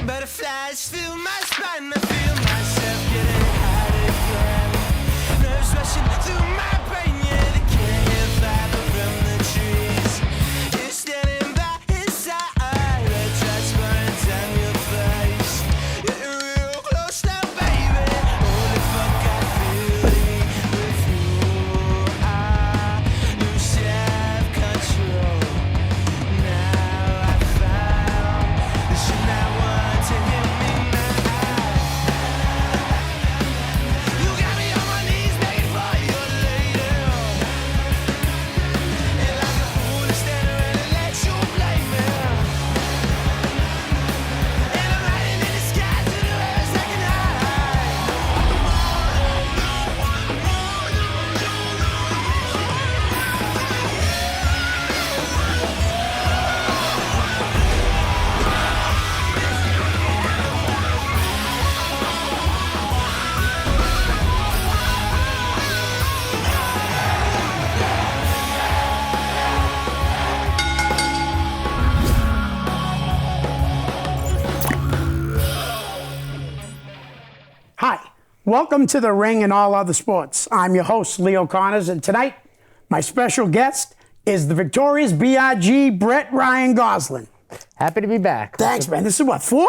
Butterflies fill my spine, I feel myself getting hot again. Nerves rushing through my brain, yeah, they can't hear fire from the trees. You're standing by his side, red drops burning down your face. You're real close now, baby. Holy fuck, I feel it with you. I lose self-control. Now I found that you're not one to hear me now. You got me on my knees begging for your lady. And like a fool to stand around and let you blame me. And I'm riding in the sky to the heavens like an Hi, welcome to The Ring and All Other Sports. I'm your host, Leo Connors, and tonight, my special guest is the Victorious BRG, Brett Ryan Gosselin. Happy to be back. Thanks, man. This is what, 4?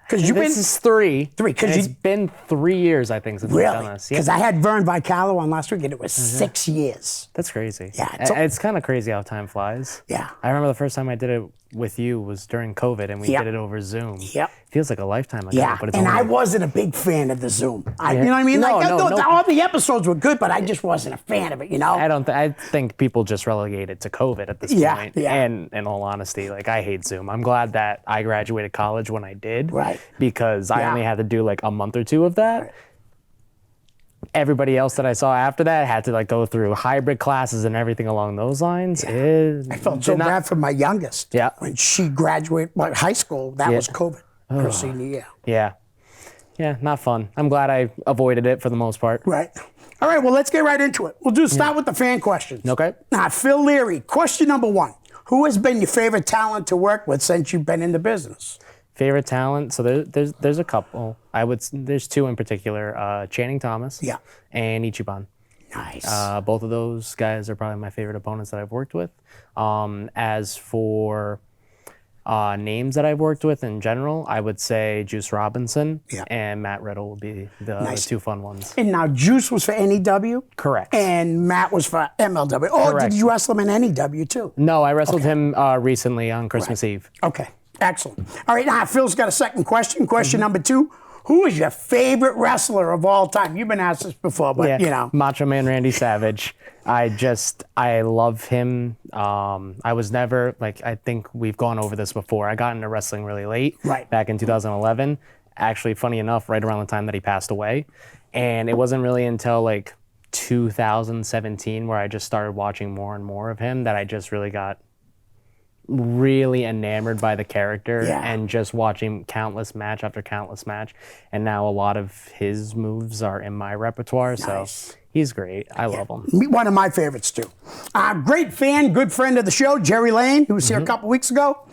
Because you've This is three. Three, 'cause It's you- been 3 years, I think, since we've done really? this. Because I had Vern Vicalo on last week, and it was 6 years. That's crazy. Yeah, It's kind of crazy how time flies. Yeah. I remember the first time I did it with you was during COVID, and we Yep. did it over Zoom. Yep. Feels like a lifetime ago. Yeah, but it's and only, I wasn't a big fan of the Zoom. You know what I mean? No, Like, no, I thought no. all the episodes were good, but I just wasn't a fan of it, you know? I think people just relegate it to COVID at this Yeah, point. yeah. And in all honesty, like I hate Zoom. I'm glad that I graduated college when I did. Right. Because I Yeah. only had to do like a month or two of that. Right. Everybody else that I saw after that had to like go through hybrid classes and everything along those lines. I felt so bad for my youngest. Yeah. When she graduated high school, that was COVID, her senior year. Yeah. Yeah, not fun. I'm glad I avoided it for the most part. Right. All right, well, let's get right into it. We'll start with the fan questions. Okay. Now, Phil Leary, question number 1. Who has been your favorite talent to work with since you've been in the business? Favorite talent? So there's a couple. There's 2 in particular. Channing Thomas. Yeah. And Ichiban. Nice. Both of those guys are probably my favorite opponents that I've worked with. As for names that I've worked with in general, I would say Juice Robinson Yeah. and Matt Riddle would be the Nice. 2 fun ones. And now Juice was for NEW? Correct. And Matt was for MLW. Oh, Correct. did you wrestle him in NEW too? No, I wrestled him recently on Christmas Eve. Okay, excellent. All right, now Phil's got a second question. Question number 2. Who is your favorite wrestler of all time? You've been asked this before, but you know. Macho Man Randy Savage. I love him. I was never, I think we've gone over this before. I got into wrestling really late. Right. Back in 2011. Actually, funny enough, right around the time that he passed away. And it wasn't really until 2017 where I just started watching more and more of him that I just really got really enamored by the character and just watching countless match after countless match. And now a lot of his moves are in my repertoire. Nice. So he's great. I love him. One of my favorites too. Great fan, good friend of the show, Jerry Lane, who was here a couple weeks ago.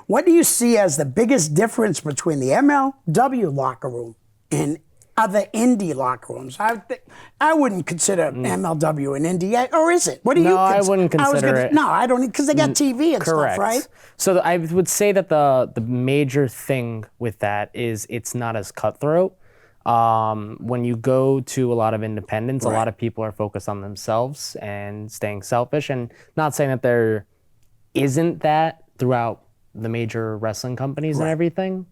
What do you see as the biggest difference between the MLW locker room and other indie locker rooms? I wouldn't consider MLW an indie, or is it? What do you? I wouldn't consider it. No, I don't, because they got TV and Correct. stuff, right? So I would say that the major thing with that is it's not as cutthroat. When you go to a lot of independents, a lot of people are focused on themselves and staying selfish. And not saying that there isn't that throughout the major wrestling companies and everything,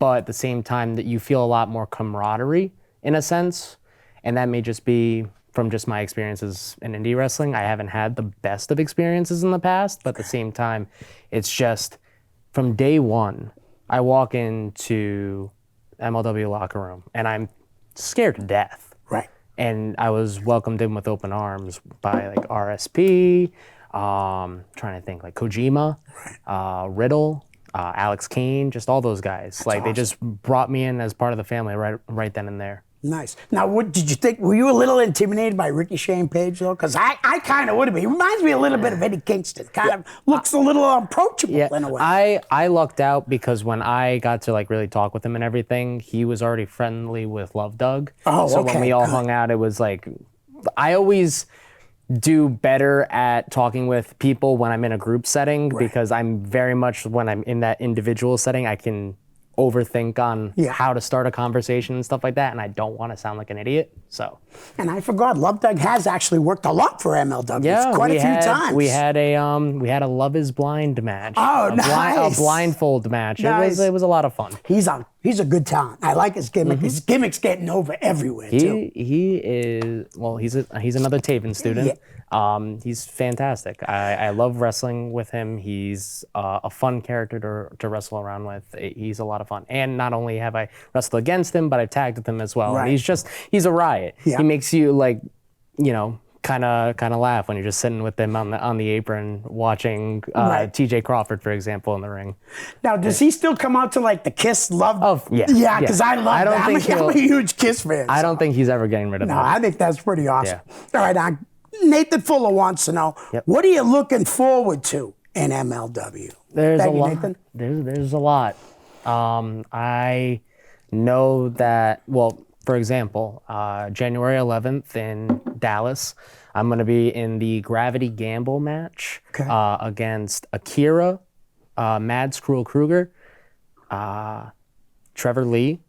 but at the same time that you feel a lot more camaraderie in a sense. And that may just be from just my experiences in indie wrestling. I haven't had the best of experiences in the past, but at the same time, it's just from day one, I walk into MLW locker room and I'm scared to death. Right. And I was welcomed in with open arms by RSP, trying to think Kojima, Riddle, Alex Kane, just all those guys. They just brought me in as part of the family right then and there. Nice. Now, what did you think? Were you a little intimidated by Ricky Shane Page, though? Because I kind of would have been. He reminds me a little bit of Eddie Kingston. Kind of looks a little approachable in a way. I lucked out because when I got to like really talk with him and everything, he was already friendly with Love Doug. Oh, so okay, when we all good. hung out, it was like, I always do better at talking with people when I'm in a group setting because I'm very much, when I'm in that individual setting, I can overthink on how to start a conversation and stuff like that, and I don't want to sound like an idiot. So, and I forgot, Love Doug has actually worked a lot for MLW, quite a few times. We had a Love Is Blind match. Oh, nice. A blindfold match. Nice. It was a lot of fun. He's a good talent. I like his gimmick. His gimmick's getting over everywhere too. He is, well, he's another Taven student. He's fantastic. I love wrestling with him. He's a fun character to wrestle around with. He's a lot of fun. And not only have I wrestled against him, but I've tagged with him as well. Right. And he's a riot. Yeah. He makes you like, kind of laugh when you're just sitting with him on the apron watching TJ Crawford, for example, in the ring. Now, does he still come out to like the Kiss Love? Oh, yeah. Yeah, because I love that. I'm a huge Kiss fan. I don't think he's ever getting rid of No, that. I think that's pretty awesome. Yeah. All right, Nathan Fuller wants to know, what are you looking forward to in MLW? There's Thank a you, lot. Nathan. There's a lot. I know that, well, for example, January 11th in Dallas, I'm going to be in the Gravity Gamble match against Akira, Mads Cruel Kruger, Trevor Lee,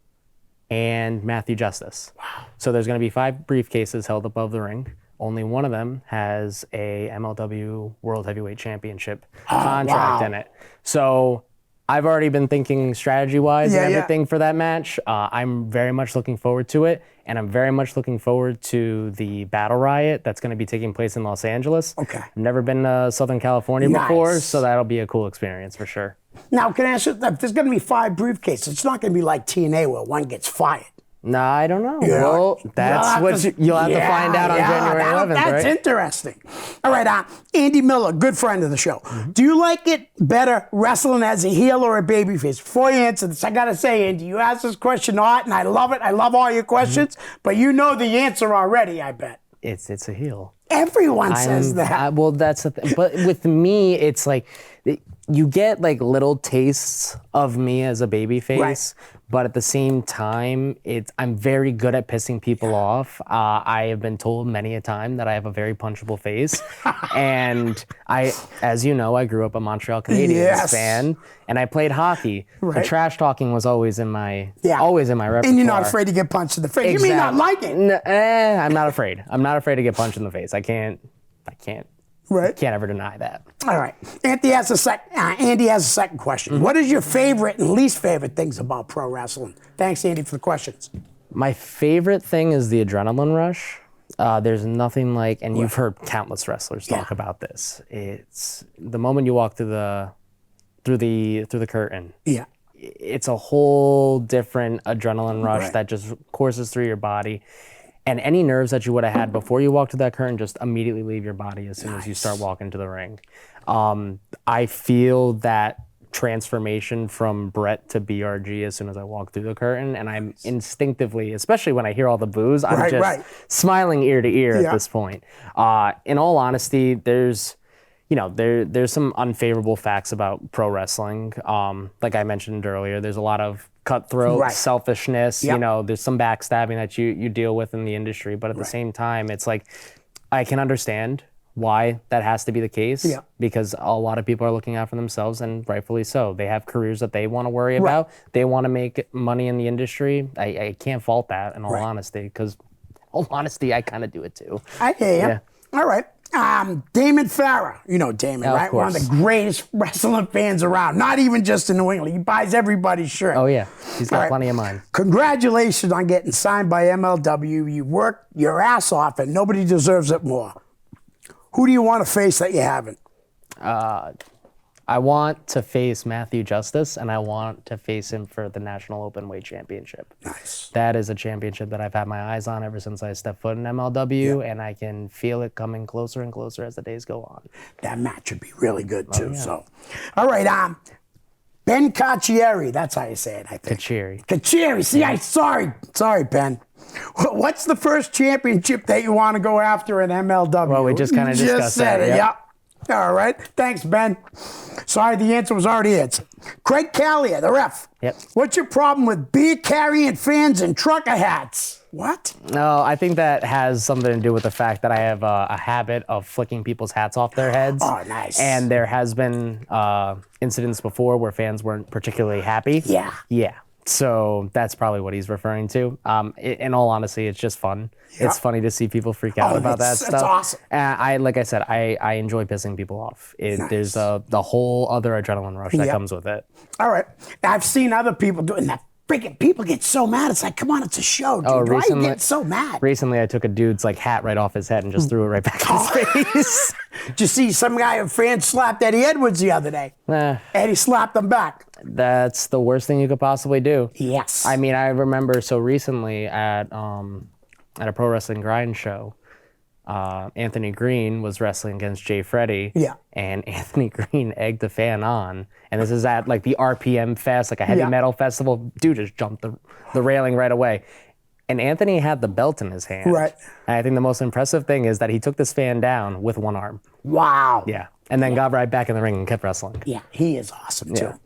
and Matthew Justice. Wow. So there's going to be 5 briefcases held above the ring. Only one of them has a MLW World Heavyweight Championship contract in it. So I've already been thinking strategy-wise and everything for that match. I'm very much looking forward to it, and I'm very much looking forward to the Battle Riot that's going to be taking place in Los Angeles. Okay. I've never been to Southern California before, so that'll be a cool experience for sure. Now, can I ask you, if there's going to be 5 briefcases, it's not going to be like TNA where one gets fired. No, I don't know. Well, that's what you'll have to find out on January 11th, That's right? interesting. All right, Andy Miller, good friend of the show. Do you like it better wrestling as a heel or a babyface? Before you answer this, I got to say, Andy, you asked this question a lot, and I love it. I love all your questions, but you know the answer already, I bet. It's a heel. Everyone says that. Well, that's the thing. But with me, it's like you get like little tastes of me as a babyface, but at the same time, I'm very good at pissing people off. I have been told many a time that I have a very punchable face, and as you know, I grew up a Montreal Canadiens fan, and I played hockey. The trash talking was always in my repertoire. And you're not afraid to get punched in the face. Exactly. You may not like it. I'm not afraid. I'm not afraid to get punched in the face. I can't ever deny that. All right. Andy has a second question. What is your favorite and least favorite things about pro wrestling? Thanks, Andy, for the questions. My favorite thing is the adrenaline rush. There's nothing like, and you've heard countless wrestlers talk about this. It's the moment you walk through the curtain. Yeah. It's a whole different adrenaline rush that just courses through your body. And any nerves that you would have had before you walk through that curtain just immediately leave your body as soon as you start walking to the ring. I feel that transformation from Brett to BRG as soon as I walk through the curtain, and I'm instinctively, especially when I hear all the boos, I'm just smiling ear to ear at this point. In all honesty, there's some unfavorable facts about pro wrestling. Like I mentioned earlier, there's a lot of cutthroat, selfishness, there's some backstabbing that you deal with in the industry, but at the same time, it's like, I can understand why that has to be the case because a lot of people are looking out for themselves, and rightfully so. They have careers that they want to worry about. They want to make money in the industry. I can't fault that in all honesty, because all honesty, I kind of do it too. I hear you. Yeah. All right. Damon Farah, you know Damon, right? One of the greatest wrestling fans around. Not even just in New England. He buys everybody's shirt. Oh yeah, he's got plenty of mine. Congratulations on getting signed by MLW. You worked your ass off, and nobody deserves it more. Who do you want to face that you haven't? I want to face Matthew Justice, and I want to face him for the National Openweight Championship. Nice. That is a championship that I've had my eyes on ever since I stepped foot in MLW, and I can feel it coming closer and closer as the days go on. That match would be really good too. So, all right, Ben Caccieri, that's how you say it, I think. Caccieri. See, sorry, Ben. What's the first championship that you want to go after in MLW? Well, we just kind of discussed that. It, yeah. All right. Thanks, Ben. Sorry, the answer was already answered. Craig Callier, the ref. Yep. What's your problem with beer-carrying fans in trucker hats? What? No, I think that has something to do with the fact that I have a habit of flicking people's hats off their heads. Oh, nice. And there has been incidents before where fans weren't particularly happy. Yeah. Yeah. So that's probably what he's referring to. In all honesty, it's just fun. Yeah. It's funny to see people freak out about that stuff. That's awesome. And like I said, I enjoy pissing people off. Nice. There's the whole other adrenaline rush that comes with it. All right. I've seen other people doing that. Freaking people get so mad. It's like, come on, it's a show, dude. Why are you getting so mad? Recently, I took a dude's hat right off his head and just threw it right back in his face. Did you see some guy, a fan slapped Eddie Edwards the other day? Eddie slapped him back. That's the worst thing you could possibly do. Yes. I mean, I remember so recently at a pro wrestling grind show, Anthony Green was wrestling against Jay Freddy. Yeah. And Anthony Green egged the fan on. And this is at the RPM Fest, a heavy metal festival. Dude just jumped the railing right away. And Anthony had the belt in his hand. Right. And I think the most impressive thing is that he took this fan down with one arm. Wow. Yeah. And then got right back in the ring and kept wrestling. Yeah, he is awesome, too. Yeah.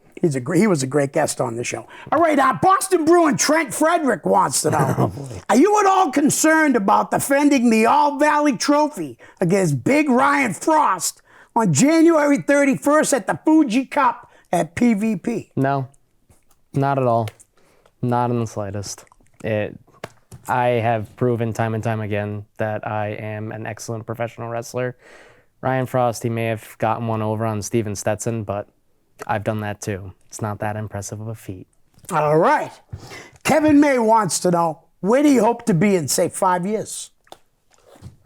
He was a great guest on the show. All right, Boston Bruin Trent Frederick wants to know, are you at all concerned about defending the All-Valley Trophy against Big Ryan Frost on January 31st at the Fuji Cup at PVP? No, not at all. Not in the slightest. I have proven time and time again that I am an excellent professional wrestler. Ryan Frost, he may have gotten one over on Steven Stetson, but I've done that too. It's not that impressive of a feat. All right. Kevin May wants to know, where do you hope to be in, say, 5 years?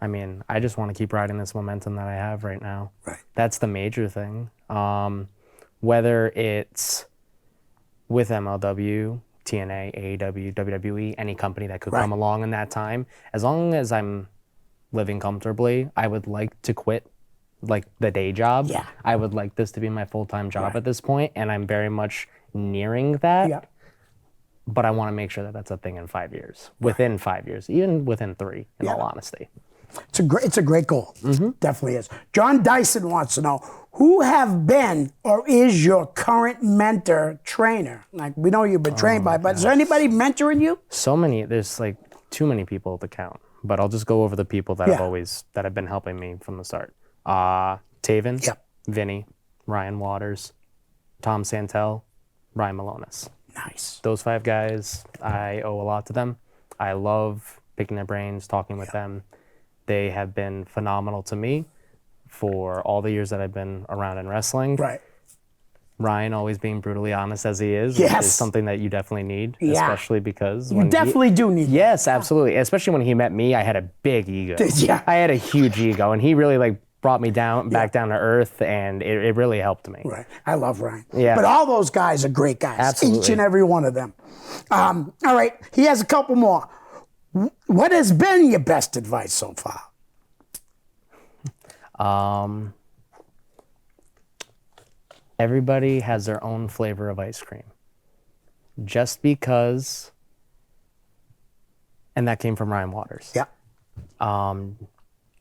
I mean, I just want to keep riding this momentum that I have right now. Right. That's the major thing. Whether it's with MLW, TNA, AEW, WWE, any company that could come along in that time, as long as I'm living comfortably, I would like to quit the day job. Yeah. I would like this to be my full-time job at this point, and I'm very much nearing that. Yeah. But I want to make sure that that's a thing in 5 years, within 5 years, even within 3, in all honesty. It's a great goal. Definitely is. John Dyson wants to know, who have been or is your current mentor trainer? Like, we know you've been trained by, but is there anybody mentoring you? So many, there's too many people to count, but I'll just go over the people that have been helping me from the start. Taven, Vinny, Ryan Waters, Tom Santel, Ryan Malonis. Nice. Those 5 guys, I owe a lot to them. I love picking their brains, talking with them. They have been phenomenal to me for all the years that I've been around in wrestling. Right. Ryan always being brutally honest as he is is something that you definitely need, especially because you definitely do need. Yes, absolutely. Especially when he met me, I had a big ego. Yeah. I had a huge ego, and he really brought me back down to earth, and it really helped me. Right. I love Ryan. Yeah. But all those guys are great guys. Absolutely. Each and every one of them. All right. He has a couple more. What has been your best advice so far? Everybody has their own flavor of ice cream. Just because, and that came from Ryan Waters. Yeah.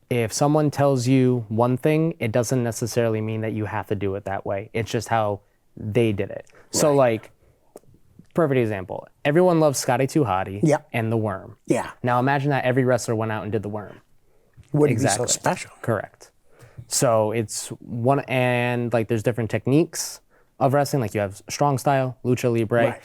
If someone tells you one thing, it doesn't necessarily mean that you have to do it that way. It's just how they did it. So perfect example. Everyone loves Scotty 2 Hotty and the Worm. Yeah. Now imagine that every wrestler went out and did the Worm. Wouldn't be so special. Correct. So it's one, and there's different techniques of wrestling. You have strong style, lucha libre. Right.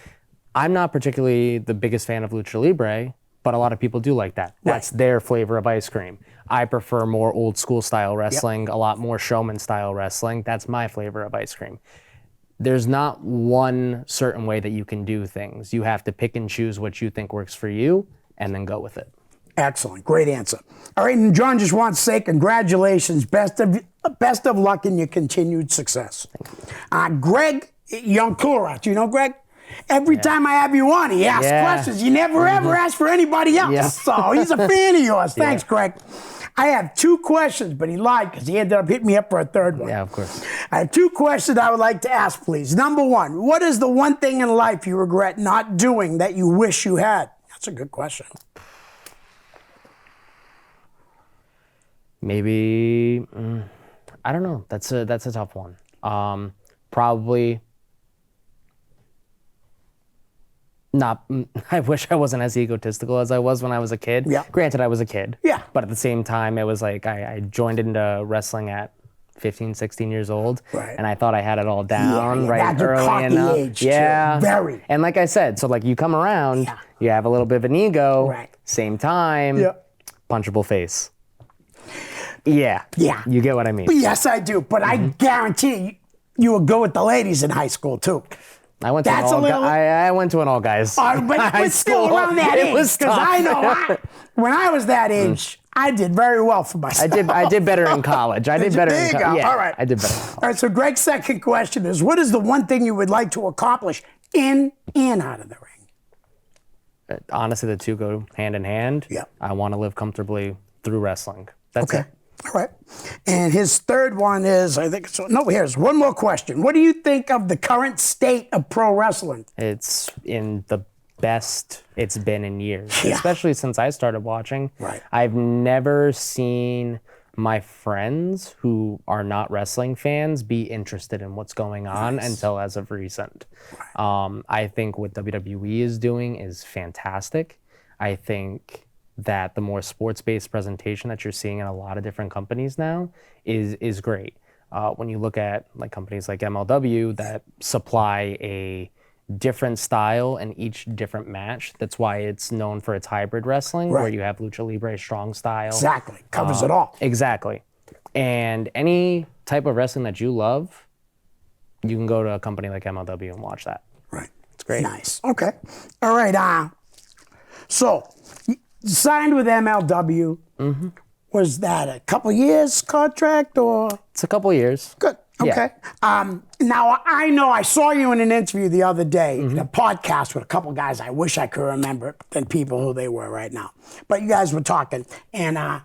I'm not particularly the biggest fan of lucha libre, but a lot of people do like that. That's their flavor of ice cream. I prefer more old school style wrestling, a lot more showman style wrestling. That's my flavor of ice cream. There's not one certain way that you can do things. You have to pick and choose what you think works for you and then go with it. Excellent. Great answer. All right, and John just wants to say congratulations. Best of luck in your continued success. Greg Youngcura, do you know Greg? Every time I have you on, he asks Yeah. questions. You never ever ask for anybody else. Yeah. So he's a fan of yours. Thanks, Craig. I have 2 questions, but he lied because he ended up hitting me up for a third one. Yeah, of course. I have 2 questions I would like to ask, please. Number 1, what is the one thing in life you regret not doing that you wish you had? That's a good question. Maybe I don't know. That's a tough one. Probably not. I wish I wasn't as egotistical as I was when I was a kid. Yeah. Granted, I was a kid. Yeah. But at the same time, it was like I joined into wrestling at 15, 16 years old. Right. And I thought I had it all down yeah, right that's a early cocky enough. age, too. Yeah. Very. And like I said, so like you come around, Yeah. you have a little bit of an ego. Right. Same time. Yeah. Punchable face. Yeah. Yeah. You get what I mean. Yes, I do. But I guarantee you would go with the ladies in high school, too. I went to That's a little- I went to an all guys. But high still school. around that It age. was Because tough. I know when I was that age, I did very well for myself. I did better in college. I did better There in you college. go. Yeah, All right. I did better in college. All right, so Greg's second question is, what is the one thing you would like to accomplish in and out of the ring? Honestly, the two go hand in hand. Yeah. I want to live comfortably through wrestling. That's Okay. it. All right. And his third one is, I think, here's one more question. What do you think of the current state of pro wrestling? It's in the best it's been in years, Yeah. especially since I started watching. Right. I've never seen my friends who are not wrestling fans be interested in what's going on until as of recent. I think what WWE is doing is fantastic. I think that the more sports-based presentation that you're seeing in a lot of different companies now is great. When you look at like companies like MLW that supply a different style in each different match, that's why it's known for its hybrid wrestling, where Right. you have lucha libre strong style. Exactly. Covers it all. Exactly. And any type of wrestling that you love, you can go to a company like MLW and watch that. Right. It's great. Nice. Okay. All right. So, you signed with MLW. Mm-hmm. Was that a couple years contract or? It's a couple years. Good. Yeah. Okay. Now, I know I saw you in an interview the other day in a podcast with a couple guys I wish I could remember than people who they were right now. But you guys were talking, and I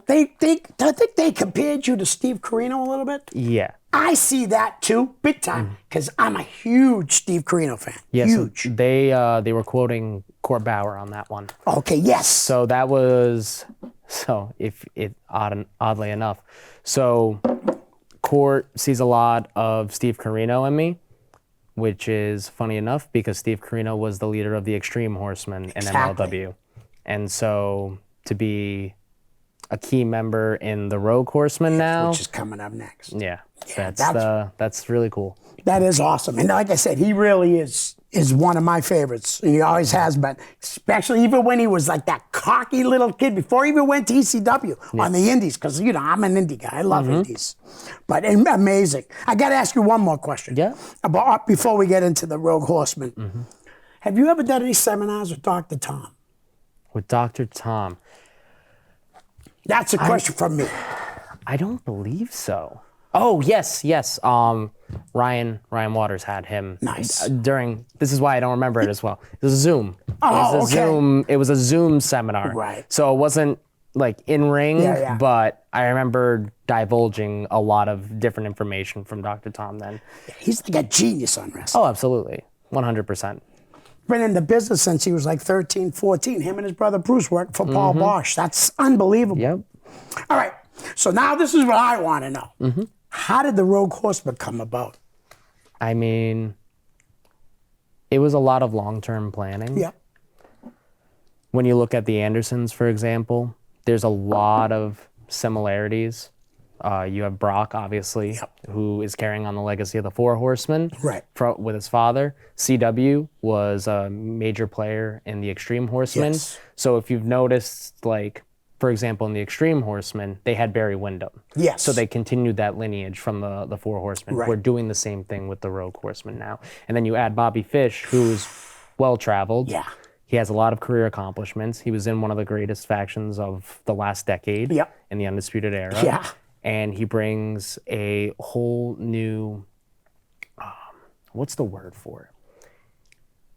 think they compared you to Steve Corino a little bit. Yeah. I see that too, big time, because I'm a huge Steve Corino fan. Yeah, Huge. so they were quoting Court Bauer on that one. Okay, yes. So that was oddly enough. So Court sees a lot of Steve Corino in me, which is funny enough because Steve Corino was the leader of the Extreme Horsemen in Exactly. MLW. And so to be a key member in the Rogue Horsemen now, Which is coming up next. yeah, that's- that's really cool. That is awesome. And like I said, he really is one of my favorites. And he always has been, especially even when he was like that cocky little kid before he even went to ECW on the indies. Because, I'm an indie guy. I love indies. But amazing. I got to ask you one more question. Yeah. Before we get into the Rogue Horseman. Have you ever done any seminars with Dr. Tom? With Dr. Tom, That's a question from me. I don't believe so. Oh, yes. Ryan Waters had him. Nice. During, this is why I don't remember it as well. It was a Zoom. Oh, okay. It was a Zoom seminar. Right. So it wasn't like in ring, Yeah. but I remember divulging a lot of different information from Dr. Tom then. He's like a genius on wrestling. Oh, absolutely. 100%. Been in the business since he was like 13, 14. Him and his brother Bruce worked for Paul Bosch. That's unbelievable. Yep. All right. So now this is what I want to know. How did the Rogue Horseman come about? I mean, it was a lot of long-term planning. Yeah. When you look at the Andersons, for example, there's a lot of similarities. You have Brock, obviously, who is carrying on the legacy of the Four Horsemen Right. with his father. CW was a major player in the Extreme Horsemen. Yes. So if you've noticed, like, for example, in the Extreme Horsemen, they had Barry Windham. Yes. So they continued that lineage from the Four Horsemen. Right. We're doing the same thing with the Rogue Horsemen now. And then you add Bobby Fish, who's well-traveled. Yeah. He has a lot of career accomplishments. He was in one of the greatest factions of the last decade Yep. in the Undisputed Era. Yeah. And he brings a whole new, what's the word for it?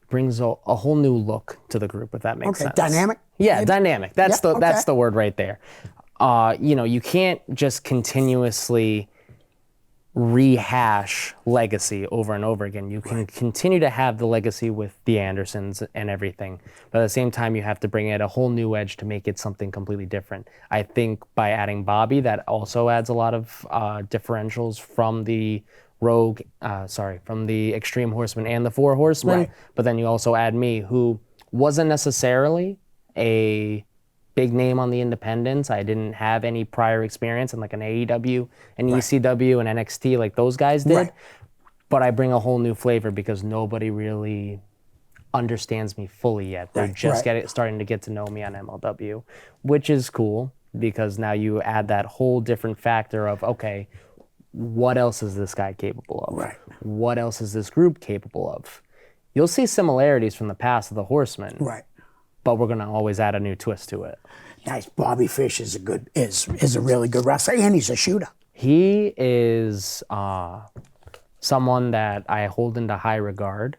brings a whole new look to the group, if that makes sense. Dynamic? Yeah, maybe? dynamic. That's Yeah, that's okay. the word right there. You can't just continuously rehash legacy over and over again. You can continue to have the legacy with the Andersons and everything, but at the same time, you have to bring it a whole new edge to make it something completely different. I think by adding Bobby, that also adds a lot of differentials from the from the Extreme Horsemen and the Four Horsemen. Right. But then you also add me, who wasn't necessarily a big name on the independents. I didn't have any prior experience in like an AEW, an ECW, and NXT like those guys did. Right. But I bring a whole new flavor because nobody really understands me fully yet. They're just starting to get to know me on MLW, which is cool because now you add that whole different factor of, okay, what else is this guy capable of? Right. What else is this group capable of? You'll see similarities from the past of the Horsemen. Right. But we're gonna always add a new twist to it. Nice. Bobby Fish is a really good wrestler, and he's a shooter. He is someone that I hold into high regard.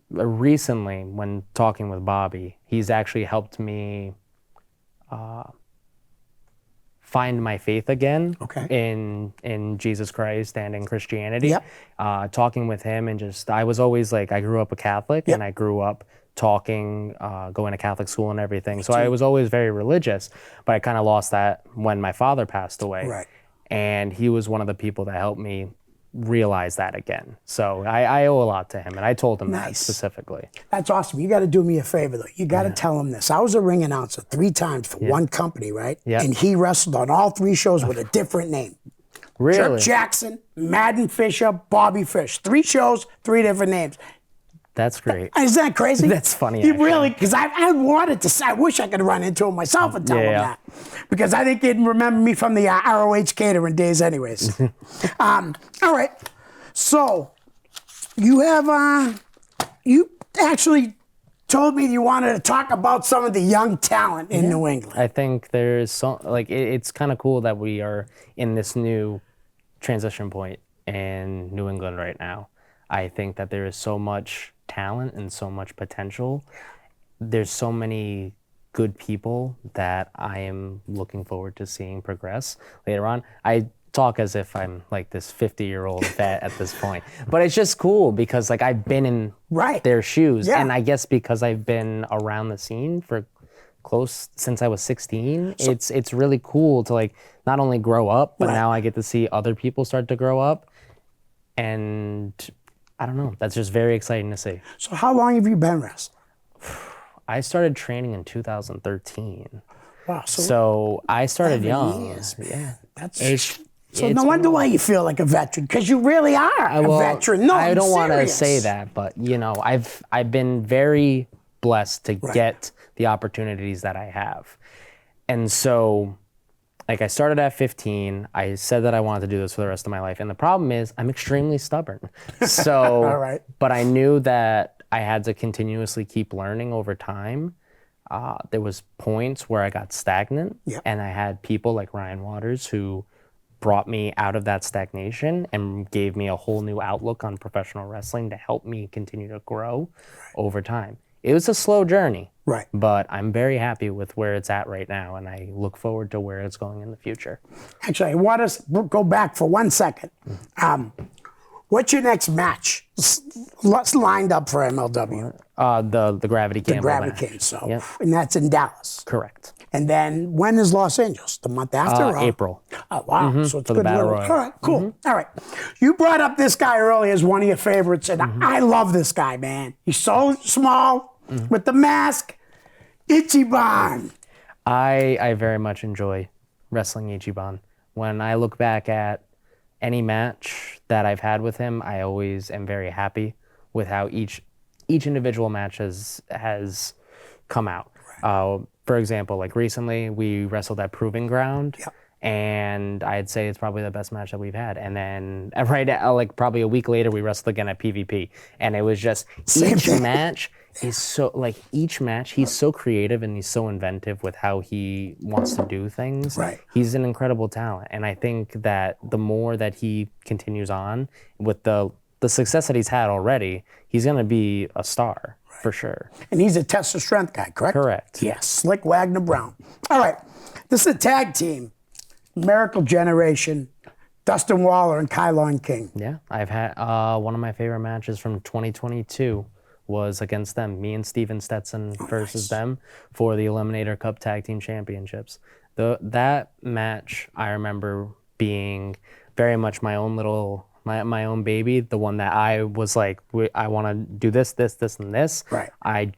Recently, when talking with Bobby, he's actually helped me find my faith again in Jesus Christ and in Christianity. Yep. Talking with him and I was always like, I grew up a Catholic and I grew up talking, going to Catholic school and everything. So I was always very religious, but I kind of lost that when my father passed away. Right. And he was one of the people that helped me realize that again. So I owe a lot to him, and I told him that specifically. That's awesome. You got to do me a favor, though. You got to tell him this. I was a ring announcer 3 times for one company, right? Yeah. And he wrestled on all 3 shows with a different name. Really? Chuck Jackson, Madden Fisher, Bobby Fish. 3 shows, 3 different names. That's great. Isn't that crazy? That's funny, He actually. really, because I wanted to say, I wish I could run into him myself and tell him that. Because I think he'd remember me from the ROH catering days anyways. All right. So, you have, you actually told me you wanted to talk about some of the young talent in New England. I think there's it's kind of cool that we are in this new transition point in New England right now. I think that there is so much talent and so much potential. There's so many good people that I am looking forward to seeing progress later on. I talk as if I'm like this 50-year-old vet at this point, but it's just cool because like I've been in their shoes, and I guess because I've been around the scene for close since I was 16, it's really cool to like not only grow up, but now I get to see other people start to grow up, and I don't know, that's just very exciting to see. So how long have you been wrestling? I started training in 2013. Wow. So I started 11 young. years, Yeah. So no wonder why you feel like a veteran, because you really are a veteran. No, I don't want to serious. say that, but you know, I've been very blessed to get the opportunities that I have. And so like I started at 15, I said that I wanted to do this for the rest of my life. And the problem is I'm extremely stubborn. So, All right. But I knew that I had to continuously keep learning over time. There was points where I got stagnant, and I had people like Ryan Waters who brought me out of that stagnation and gave me a whole new outlook on professional wrestling to help me continue to grow over time. It was a slow journey, but I'm very happy with where it's at right now, and I look forward to where it's going in the future. Actually, I want us to go back for 1 second. What's your next match lined up for MLW? The Gravity Camp. The Gravity Camp, so, and that's in Dallas. Correct. And then when is Los Angeles? The month after? Or? April. Oh, wow. So it's For the good. Battle little- Royal. All right, cool. All right. You brought up this guy earlier as one of your favorites, and I love this guy, man. He's so small with the mask. Ichiban. I very much enjoy wrestling Ichiban. When I look back at any match that I've had with him, I always am very happy with how each individual match has come out. For example, like recently we wrestled at Proving Ground, and I'd say it's probably the best match that we've had. And then like probably a week later we wrestled again at PvP, and it was just each match is so like each match he's so creative and he's so inventive with how he wants to do things. He's an incredible talent, and I think that the more that he continues on with the the success that he's had already, he's going to be a star for sure. And he's a test of strength guy, correct? Correct. Yes, Slick Wagner Brown. All right, this is a tag team. Miracle Generation, Dustin Waller and Kylon King. Yeah, I've had one of my favorite matches from 2022 was against them. Me and Steven Stetson versus them for the Eliminator Cup Tag Team Championships. That match I remember being very much my own little my own baby, the one that I was like, I want to do this, and this. Right. I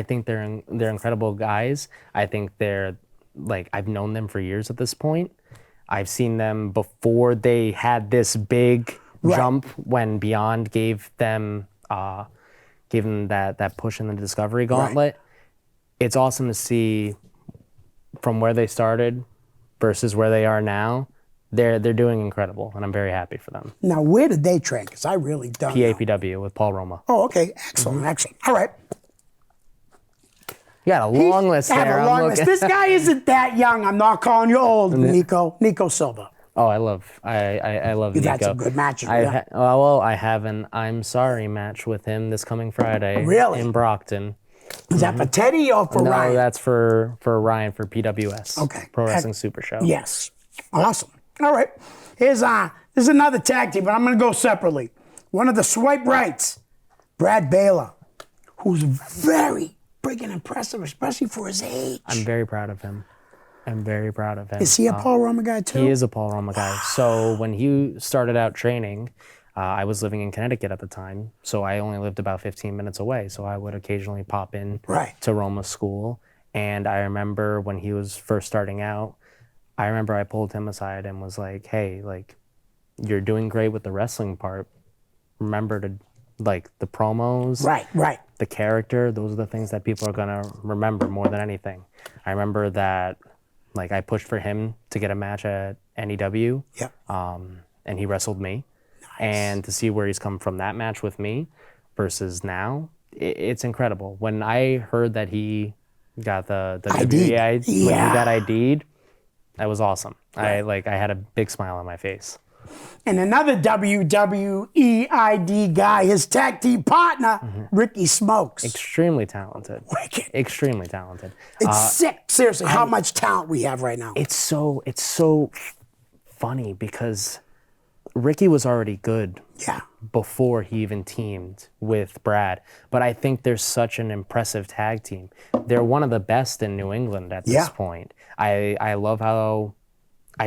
think they're incredible guys. I think they're like, I've known them for years at this point. I've seen them before they had this big jump when Beyond gave them that push in the Discovery Gauntlet. Right. It's awesome to see from where they started versus where they are now. They're doing incredible, and I'm very happy for them. Now, where did they train? Because I really don't know. PAPW with Paul Roma. Oh, okay. Excellent, excellent. All right. You got a long list there. I have a long list. This guy isn't that young. I'm not calling you old, Nico Silva. Oh, I love You've Nico. had some good matches. I have an I'm Sorry match with him this coming Friday. Really? In Brockton. Is that for Teddy or for Ryan? No, that's for Ryan for PWS. Okay. Pro Wrestling Super Show. Yes. Awesome. All right. Here's another tag team, but I'm going to go separately. One of the swipe rights, Brad Baylor, who's very freaking impressive, especially for his age. I'm very proud of him. Is he a Paul Roma guy too? He is a Paul Roma guy. So when he started out training, I was living in Connecticut at the time, so I only lived about 15 minutes away. So I would occasionally pop in to Roma school. And I remember when he was first starting out, I pulled him aside and was like, hey, like, you're doing great with the wrestling part. Remember to, like, the promos. Right. The character, those are the things that people are going to remember more than anything. I remember that, like, I pushed for him to get a match at NEW. Yep. And he wrestled me. Nice. And to see where he's come from that match with me versus now, it's incredible. When I heard that he got the WWE, when he got ID'd, that was awesome. Right. I had a big smile on my face. And another WWE ID guy, his tag team partner, Ricky Smokes. Extremely talented. Wicked. Extremely talented. It's sick. Seriously, how much talent we have right now. It's so funny because Ricky was already good before he even teamed with Brad. But I think they're such an impressive tag team. They're one of the best in New England at this point. I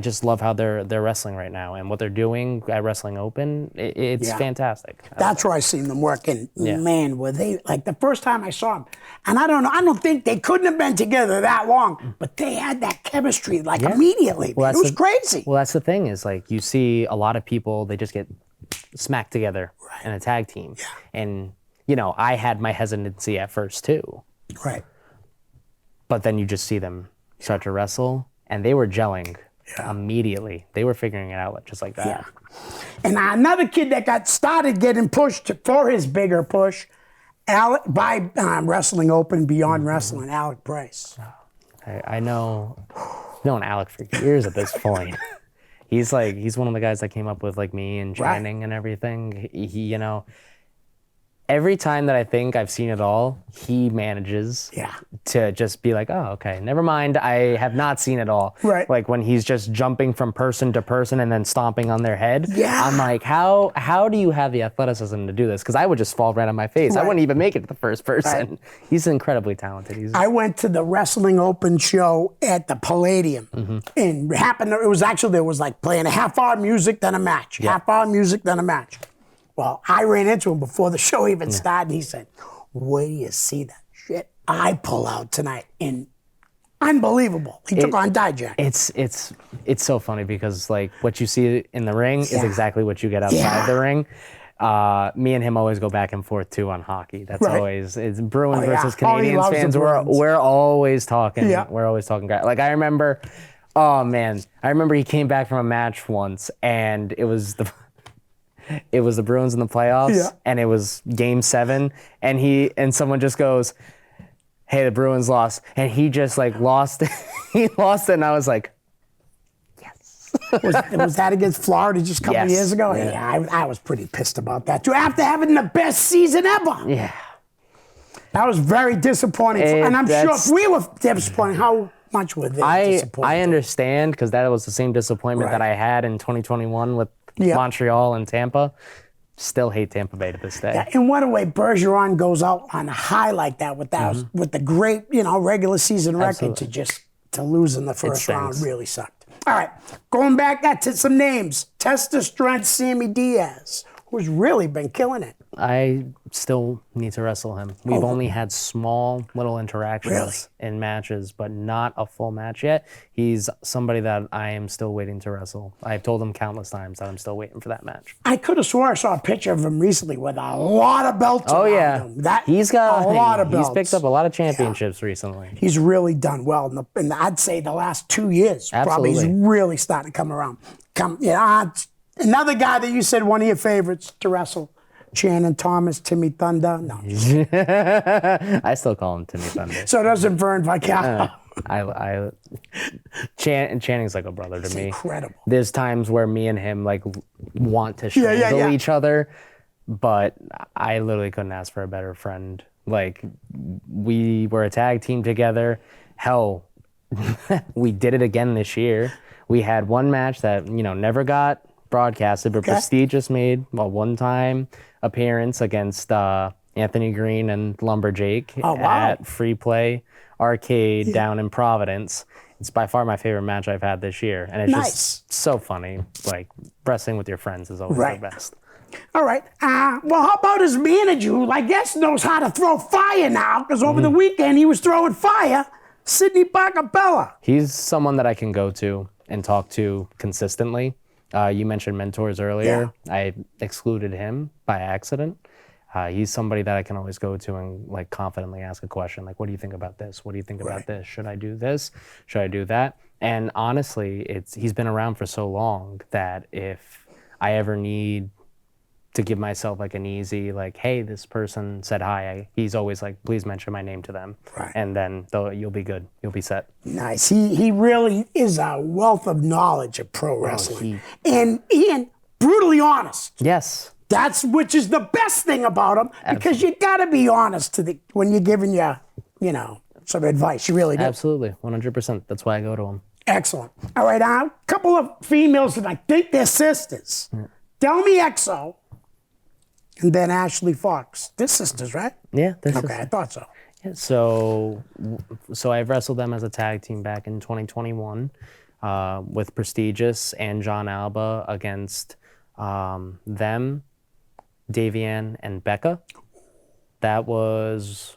just love how they're wrestling right now, and what they're doing at Wrestling Open. It's fantastic. That's where I seen them working. Man, were they like the first time I saw them? And I don't think they couldn't have been together that long, but they had that chemistry like immediately. Well, it was crazy. Well, that's the thing is like you see a lot of people, they just get smacked together in a tag team, and I had my hesitancy at first too. Right. But then you just see them start to wrestle, and they were gelling. Immediately. They were figuring it out just like that. Yeah. And another kid that started getting pushed for his bigger push, by Wrestling Open, Beyond Wrestling, Alec Price. I know, I've known Alec for years at this point. He's one of the guys that came up with like me and Channing and everything. He every time that I think I've seen it all, he manages to just be like, oh, okay, never mind. I have not seen it all. Right. Like when he's just jumping from person to person and then stomping on their head. Yeah. I'm like, how do you have the athleticism to do this? Because I would just fall right on my face. I wouldn't even make it to the first person. Right. He's incredibly talented. I went to the Wrestling Open show at the Palladium. And there was like playing a half-hour music, then a match. Half-hour music, then a match. Well, I ran into him before the show even started. He said, where do you see that shit I pull out tonight? And unbelievable. He took on Dijak. It's so funny because like what you see in the ring is exactly what you get outside the ring. Me and him always go back and forth too on hockey. That's always, it's Bruins versus Canadians fans. We're always talking. We're always talking. Like I remember he came back from a match once and it was the Bruins in the playoffs, and it was Game 7, and someone just goes, "Hey, the Bruins lost," and he just like lost. He lost it, and I was like, "Yes." Was that against Florida just a couple Yes. years ago? Yeah. Yeah, I was pretty pissed about that too. After having the best season ever. Yeah. That was very disappointing. And I'm sure if That's- we were disappointed, how much were they disappointed? I understand because that was the same disappointment that Right. I had in 2021 with Yeah. Montreal and Tampa. Still hate Tampa Bay to this day. Yeah, and what a way Bergeron goes out on a high like that with with the great, regular season record Absolutely. to lose in the first round stinks. really sucked. All right, going back to some names. Testa Strength Sammy Diaz, who's really been killing it. I still need to wrestle him. We've only had small little interactions Really? in matches, but not a full match yet. He's somebody that I am still waiting to wrestle. I've told him countless times that I'm still waiting for that match. I could have swore I saw a picture of him recently with a lot of belts Oh around yeah, him. That, he's got a lot of belts. He's picked up a lot of championships recently. He's really done well in I'd say the last 2 years. Probably he's Absolutely. really starting to come around. Another guy that you said one of your favorites to wrestle. Shannon Thomas, Timmy Thunder. No, I still call him Timmy Thunder. so doesn't Vern Vicaro. Channing's like a brother to me. Incredible. There's times where me and him like want to strangle yeah. each other, but I literally couldn't ask for a better friend. Like we were a tag team together. Hell, we did it again this year. We had one match that never got broadcasted, but Prestige just made a one-time appearance against Anthony Green and Lumberjake at Free Play Arcade down in Providence. It's by far my favorite match I've had this year, and it's just so funny. Like wrestling with your friends is always the best. All right. Well, how about his manager, who I guess knows how to throw fire now? Because over the weekend he was throwing fire. Sidney Bacapella. He's someone that I can go to and talk to consistently. You mentioned mentors earlier. Yeah. I excluded him by accident. He's somebody that I can always go to and like confidently ask a question, like, what do you think about this? What do you think about this? Should I do this? Should I do that? And honestly, he's been around for so long that if I ever need to give myself like an easy, like, hey, this person said hi, he's always like, please mention my name to them. Right. And then you'll be good. You'll be set. Nice. He really is a wealth of knowledge of pro wrestling. And Ian, brutally honest. Yes. Which is the best thing about him, because you got to be honest when you're giving some advice. You really do. Absolutely. 100%. That's why I go to him. Excellent. All right, a couple of females that I think they're sisters. Delmy Exo and then Ashley Fox. They're sisters, right? Yeah. Okay, I thought so. Yeah, so I've wrestled them as a tag team back in 2021 with Prestigious and John Alba against them, Davian, and Becca. That was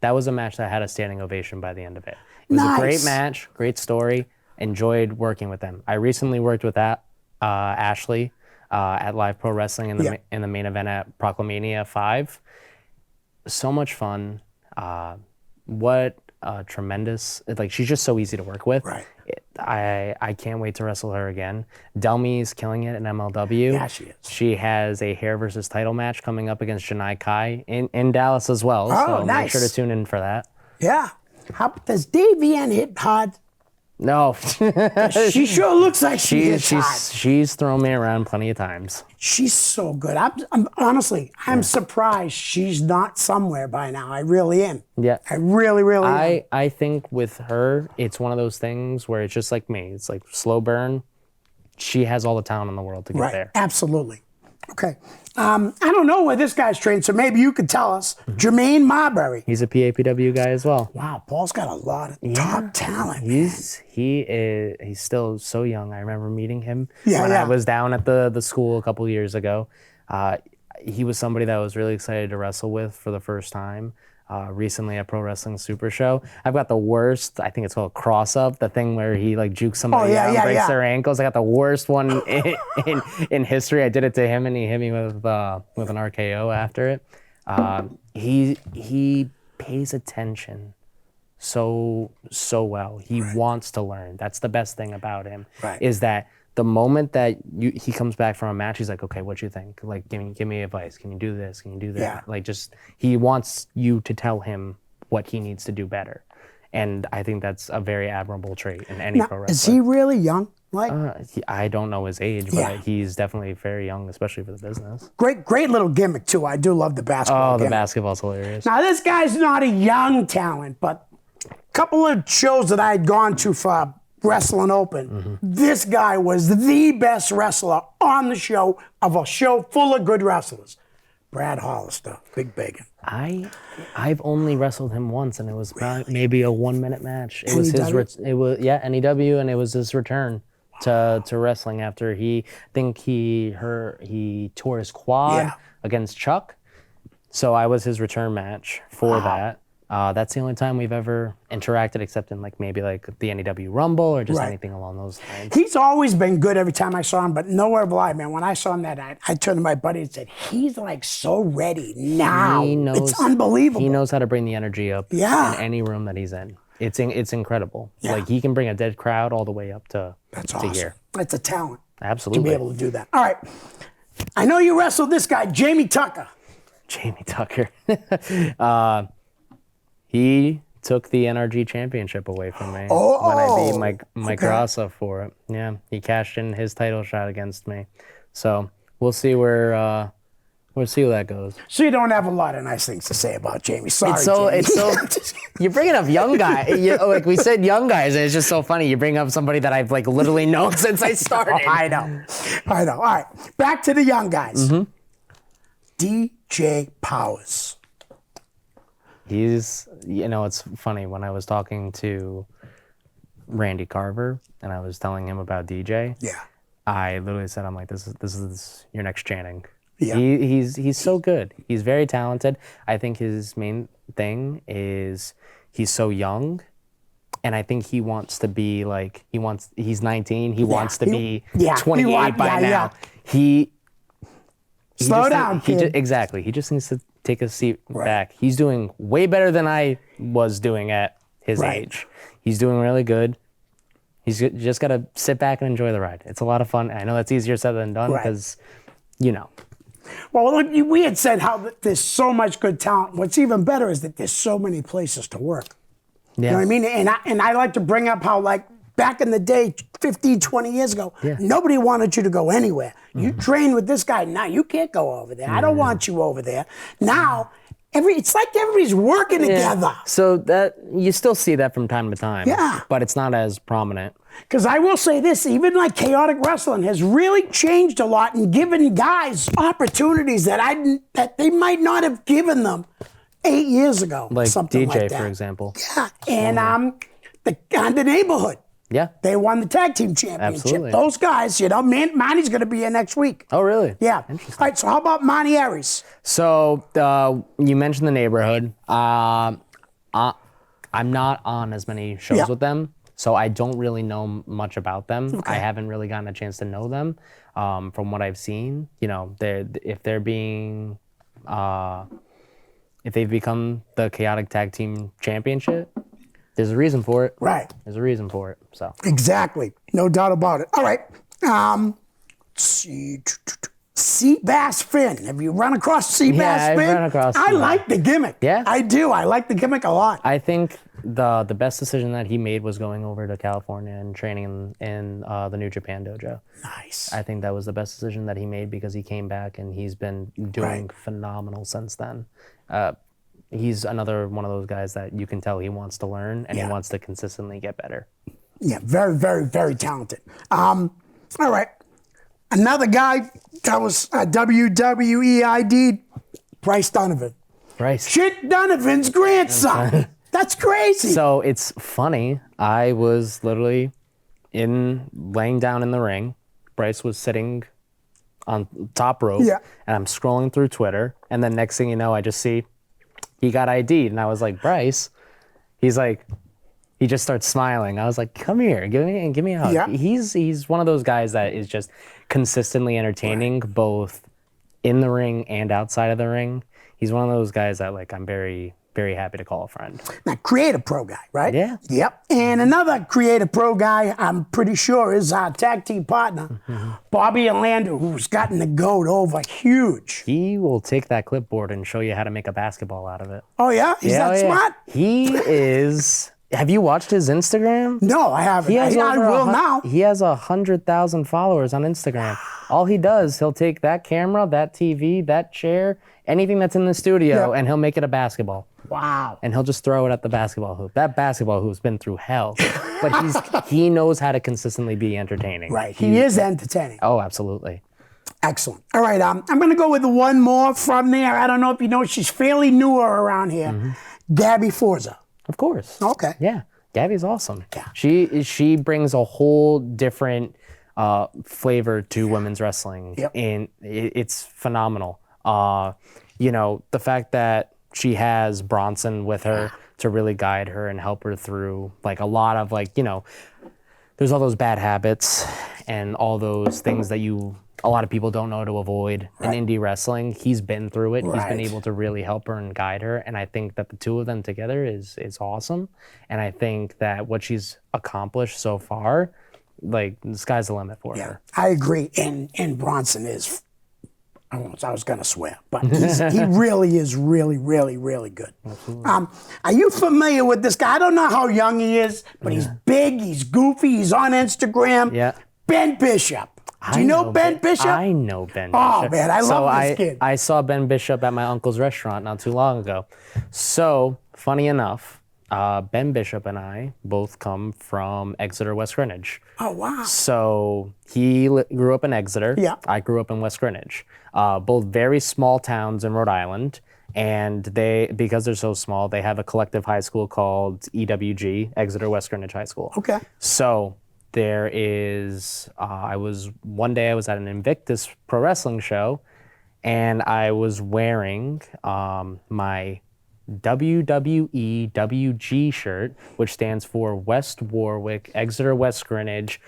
a match that had a standing ovation by the end of it. It was a great match, great story. Enjoyed working with them. I recently worked with Ashley at Live Pro Wrestling in the main event at Proclamania 5. So much fun. What tremendous, like, she's just so easy to work with. Right. I can't wait to wrestle her again. Delmi's killing it in MLW. Yeah, she is. She has a hair versus title match coming up against Janai Kai in Dallas as well. Oh, so nice. make sure to tune in for that. Yeah. Does Davian hit hard? No. She sure looks like she hits hard. She's thrown me around plenty of times. She's so good. I'm surprised she's not somewhere by now. I really am. Yeah. I really, really am. I think with her, it's one of those things where it's just like me. It's like slow burn. She has all the talent in the world to get there. Absolutely. Okay. I don't know where this guy's trained, so maybe you could tell us. Jermaine Marbury. He's a PAPW guy as well. Wow, Paul's got a lot of top talent. He's still so young. I remember meeting him Yeah, when yeah. I was down at the school a couple years ago. He was somebody that I was really excited to wrestle with for the first time. Recently at Pro Wrestling Super Show. I've got the worst, I think it's called cross up, the thing where he like jukes somebody out and breaks their ankles. I got the worst one in history. I did it to him and he hit me with an RKO after it. He pays attention so well. He wants to learn. That's the best thing about him. Right. Is that the moment that he comes back from a match, he's like, okay, what you think? Like, give me advice. Can you do this? Can you do that? Yeah. Like, just, he wants you to tell him what he needs to do better. And I think that's a very admirable trait in any pro wrestler. Is he really young? Like, I don't know his age, but Yeah. he's definitely very young, especially for the business. great little gimmick, too. I do love the basketball Oh, the gimmick. basketball's hilarious. Now, this guy's not a young talent, but a couple of shows that I had gone to for Wrestling Open, this guy was the best wrestler on the show of a show full of good wrestlers. Brad Hollister, Big Bacon. I've only wrestled him once, and it was about maybe a 1-minute match. It was NEW? it was NEW, and it was his return to wrestling after he tore his quad Yeah. against Chuck. So I was his return match for that. That's the only time we've ever interacted, except in maybe the NEW Rumble or just Right. anything along those lines. He's always been good every time I saw him, but nowhere of lie, man. When I saw him that night, I turned to my buddy and said, he's so ready now. He knows, it's unbelievable. He knows how to bring the energy up Yeah. in any room that he's in. It's incredible. Yeah. He can bring a dead crowd all the way up to That's to awesome. here. It's a talent Absolutely. to be able to do that. All right. I know you wrestled this guy, Jamie Tucker. Jamie Tucker. He took the NRG championship away from me when I beat Mike Rassa for it. Yeah, he cashed in his title shot against me. So we'll see where that goes. So you don't have a lot of nice things to say about Jamie. Sorry, It's so you're bringing up young guys. Like we said, young guys, and it's just so funny. You bring up somebody that I've literally known since I started. I know. All right, back to the young guys. DJ Powers. He's, it's funny when I was talking to Randy Carver and I was telling him about DJ. Yeah. I literally said, I'm like, this is your next Channing. Yeah. He's so good. He's very talented. I think his main thing is he's so young, and I think he wants to be he's 19. He wants to be 28 by now. Slow down, kid. Exactly. He just needs to take a seat back. He's doing way better than I was doing at his age. He's doing really good. He's just got to sit back and enjoy the ride. It's a lot of fun. I know that's easier said than done because, Well, look, we had said how there's so much good talent. What's even better is that there's so many places to work. Yeah. You know what I mean? And I like to bring up how, back in the day, 15, 20 years ago, nobody wanted you to go anywhere. You train with this guy. Now you can't go over there. I don't want you over there. Now, it's like everybody's working together. So that you still see that from time to time. Yeah. But it's not as prominent. Because I will say this, even chaotic wrestling has really changed a lot and given guys opportunities that they might not have given them 8 years ago. Like something DJ, like that. for example. Yeah, and the neighborhood. Yeah. They won the tag team championship. Absolutely. Those guys, Manny's going to be here next week. Oh, really? Yeah. All right, so how about Manny Aries? So you mentioned the neighborhood. I'm not on as many shows with them, so I don't really know much about them. Okay. I haven't really gotten a chance to know them. From what I've seen, if they've become the Chaotic Tag Team Championship, there's a reason for it. Right. There's a reason for it. So Exactly. No doubt about it. All right. Let's see. Sea Bass Finn. Have you run across Sea Bass I've Finn? run across I Sea Bass. like the gimmick. Yeah? I do. I like the gimmick a lot. I think the best decision that he made was going over to California and training in the New Japan dojo. Nice. I think that was the best decision that he made because he came back and he's been doing phenomenal since then. He's another one of those guys that you can tell he wants to learn and he wants to consistently get better. Yeah, very, very, very talented. All right. Another guy that was a WWE ID, Bryce Donovan. Bryce. Shit Donovan's grandson. That's crazy. So it's funny. I was literally laying down in the ring. Bryce was sitting on top rope. Yeah. And I'm scrolling through Twitter. And then next thing you know, I just see he got ID'd. And I was like, Bryce. He's like, he just starts smiling. I was like, come here, give me a hug. Yeah. He's one of those guys that is just consistently entertaining, both in the ring and outside of the ring. He's one of those guys that I'm very, very happy to call a friend. Now, creative pro guy, right? Yeah. Yep. And another creative pro guy, I'm pretty sure, is our tag team partner, Bobby Orlando, who's gotten the goat over huge. He will take that clipboard and show you how to make a basketball out of it. Oh, yeah? He's that smart? He is Have you watched his Instagram? No, I haven't. I will now. He has 100,000 followers on Instagram. All he does, he'll take that camera, that TV, that chair, anything that's in the studio, and he'll make it a basketball. Wow. And he'll just throw it at the basketball hoop. That basketball hoop's been through hell, but he knows how to consistently be entertaining. Right. He is entertaining. Oh, absolutely. Excellent. All right. I'm going to go with one more from there. I don't know if you know, she's fairly newer around here. Gabby Forza. Of course. Okay. Yeah. Gabby's awesome. Yeah. She brings a whole different flavor to women's wrestling. Yep. And it's phenomenal. You know, the fact that she has Bronson with her to really guide her and help her through like a lot of like, you know, there's all those bad habits and all those things that a lot of people don't know to avoid in indie wrestling. He's been through it. He's been able to really help her and guide her. And I think that the two of them together is awesome. And I think that what she's accomplished so far, like the sky's the limit for her. I agree. And Bronson is, I was going to swear, but he really is really, really, really good. Are you familiar with this guy? I don't know how young he is, but he's big, he's goofy, he's on Instagram. Yeah. Ben Bishop. Do you know Ben Bishop? I know Ben Bishop. Oh, man, I love this kid. I saw Ben Bishop at my uncle's restaurant not too long ago. So, funny enough, Ben Bishop and I both come from Exeter, West Greenwich. Oh, wow. So, he grew up in Exeter. Yeah. I grew up in West Greenwich. Both very small towns in Rhode Island. And because they're so small, they have a collective high school called EWG, Exeter West Greenwich High School. Okay. So, there is, one day I was at an Invictus pro wrestling show and I was wearing my WWE WG shirt, which stands for West Warwick, Exeter West Greenwich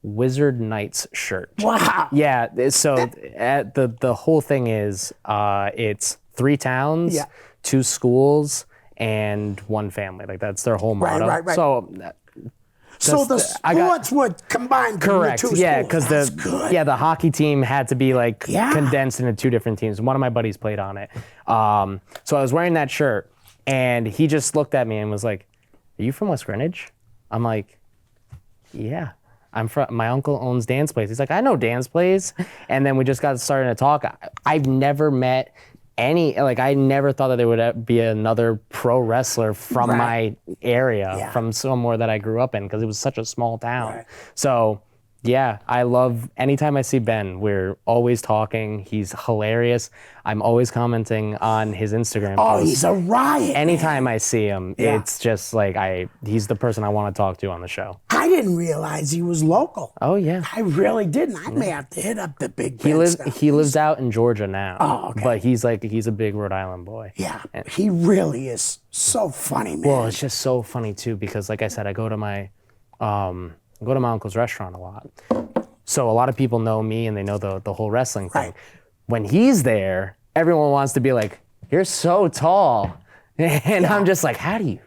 Wizard Knights shirt. Wow. Yeah, so the whole thing is it's 3 towns, 2 schools, and 1 family. Like that's their whole motto. Right. So the sports were combined. Correct. Yeah, because the hockey team had to be like condensed into 2 different teams. One of my buddies played on it. So I was wearing that shirt, and he just looked at me and was like, "Are you from West Greenwich?" I'm like, "Yeah, I'm from. My uncle owns Dan's Place." He's like, "I know Dan's Place," and then we just got started to talk. I've never met I never thought that there would be another pro wrestler from my area, from somewhere that I grew up in, because it was such a small town. So, yeah, I love, anytime I see Ben, we're always talking. He's hilarious. I'm always commenting on his Instagram posts. He's a riot. Anytime I see him, it's just like, he's the person I want to talk to on the show. I didn't realize he was local. Oh, yeah. I really didn't. I may have to hit up the big Ben He lives out in Georgia now. Oh, okay. But he's a big Rhode Island boy. Yeah, he really is so funny, man. Well, it's just so funny too, because like I said, I go to my uncle's restaurant a lot. So a lot of people know me and they know the whole wrestling thing. When he's there, everyone wants to be like, "You're so tall." And I'm just like, "How do you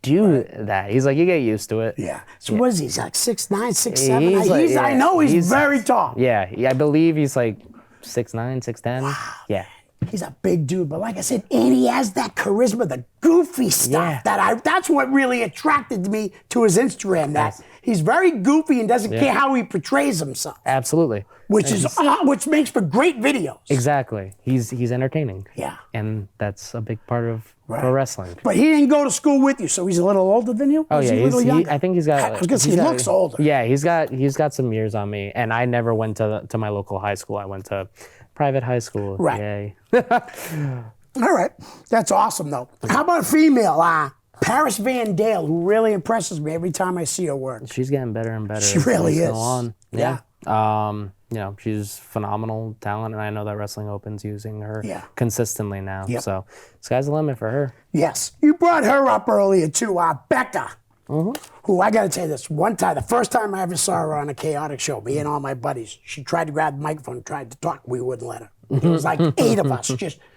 do that?" He's like, "You get used to it." Yeah. So what is he? He's like 6'9", 6'7"? I know he's very tall. Yeah, I believe he's like 6'9", 6'10". Wow. Yeah. He's a big dude, but like I said, and he has that charisma, the goofy stuff that's what really attracted me to his Instagram. That he's very goofy and doesn't care how he portrays himself. Absolutely. Which makes for great videos. Exactly. He's entertaining. Yeah. And that's a big part of pro wrestling. But he didn't go to school with you, so he's a little older than you? Oh, yeah. He's a little younger? I think he's got... I was going to say, he looks older. Yeah, he's got some years on me. And I never went to my local high school. I went to private high school. Right. Yay. All right. That's awesome, though. How about a female? Paris Van Dale, who really impresses me every time I see her work. She's getting better and better. She really is. On. Yeah. You know, she's phenomenal talent, and I know that Wrestling Open's using her consistently now. Yep. So, sky's the limit for her. Yes. You brought her up earlier, too, Becca. Who, I got to tell you this, one time, the first time I ever saw her on a Chaotic show, me and all my buddies, she tried to grab the microphone, tried to talk, we wouldn't let her. There was like 8 of us,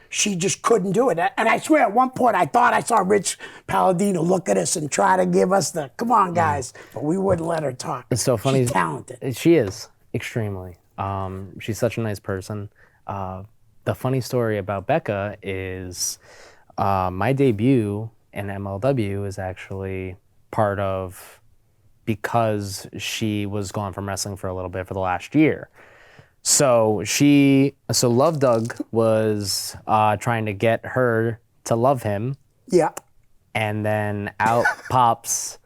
she just couldn't do it. And I swear, at one point, I thought I saw Rich Palladino look at us and try to give us the, come on, guys, but we wouldn't let her talk. It's so funny. She's talented. She is, extremely. She's such a nice person. The funny story about Becca is my debut in MLW is actually part of because she was gone from wrestling for a little bit for the last year. So Love Doug was trying to get her to love him, Yeah. and then out pops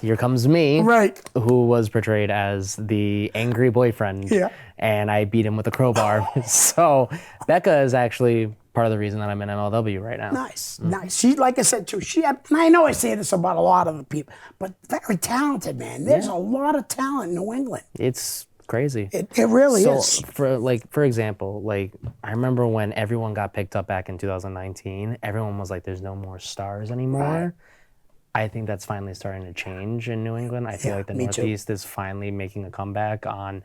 Here Comes Me, Right. who was portrayed as the angry boyfriend, Yeah. and I beat him with a crowbar. So Becca is actually part of the reason that I'm in MLW right now. Nice, nice. She, like I said too, and I know I say this about a lot of the people, but very talented, man. There's a lot of talent in New England. It's crazy. It really is. For example, I remember when everyone got picked up back in 2019, everyone was like, there's no more stars anymore. Right. I think that's finally starting to change in New England. I feel like the me too. Northeast is finally making a comeback on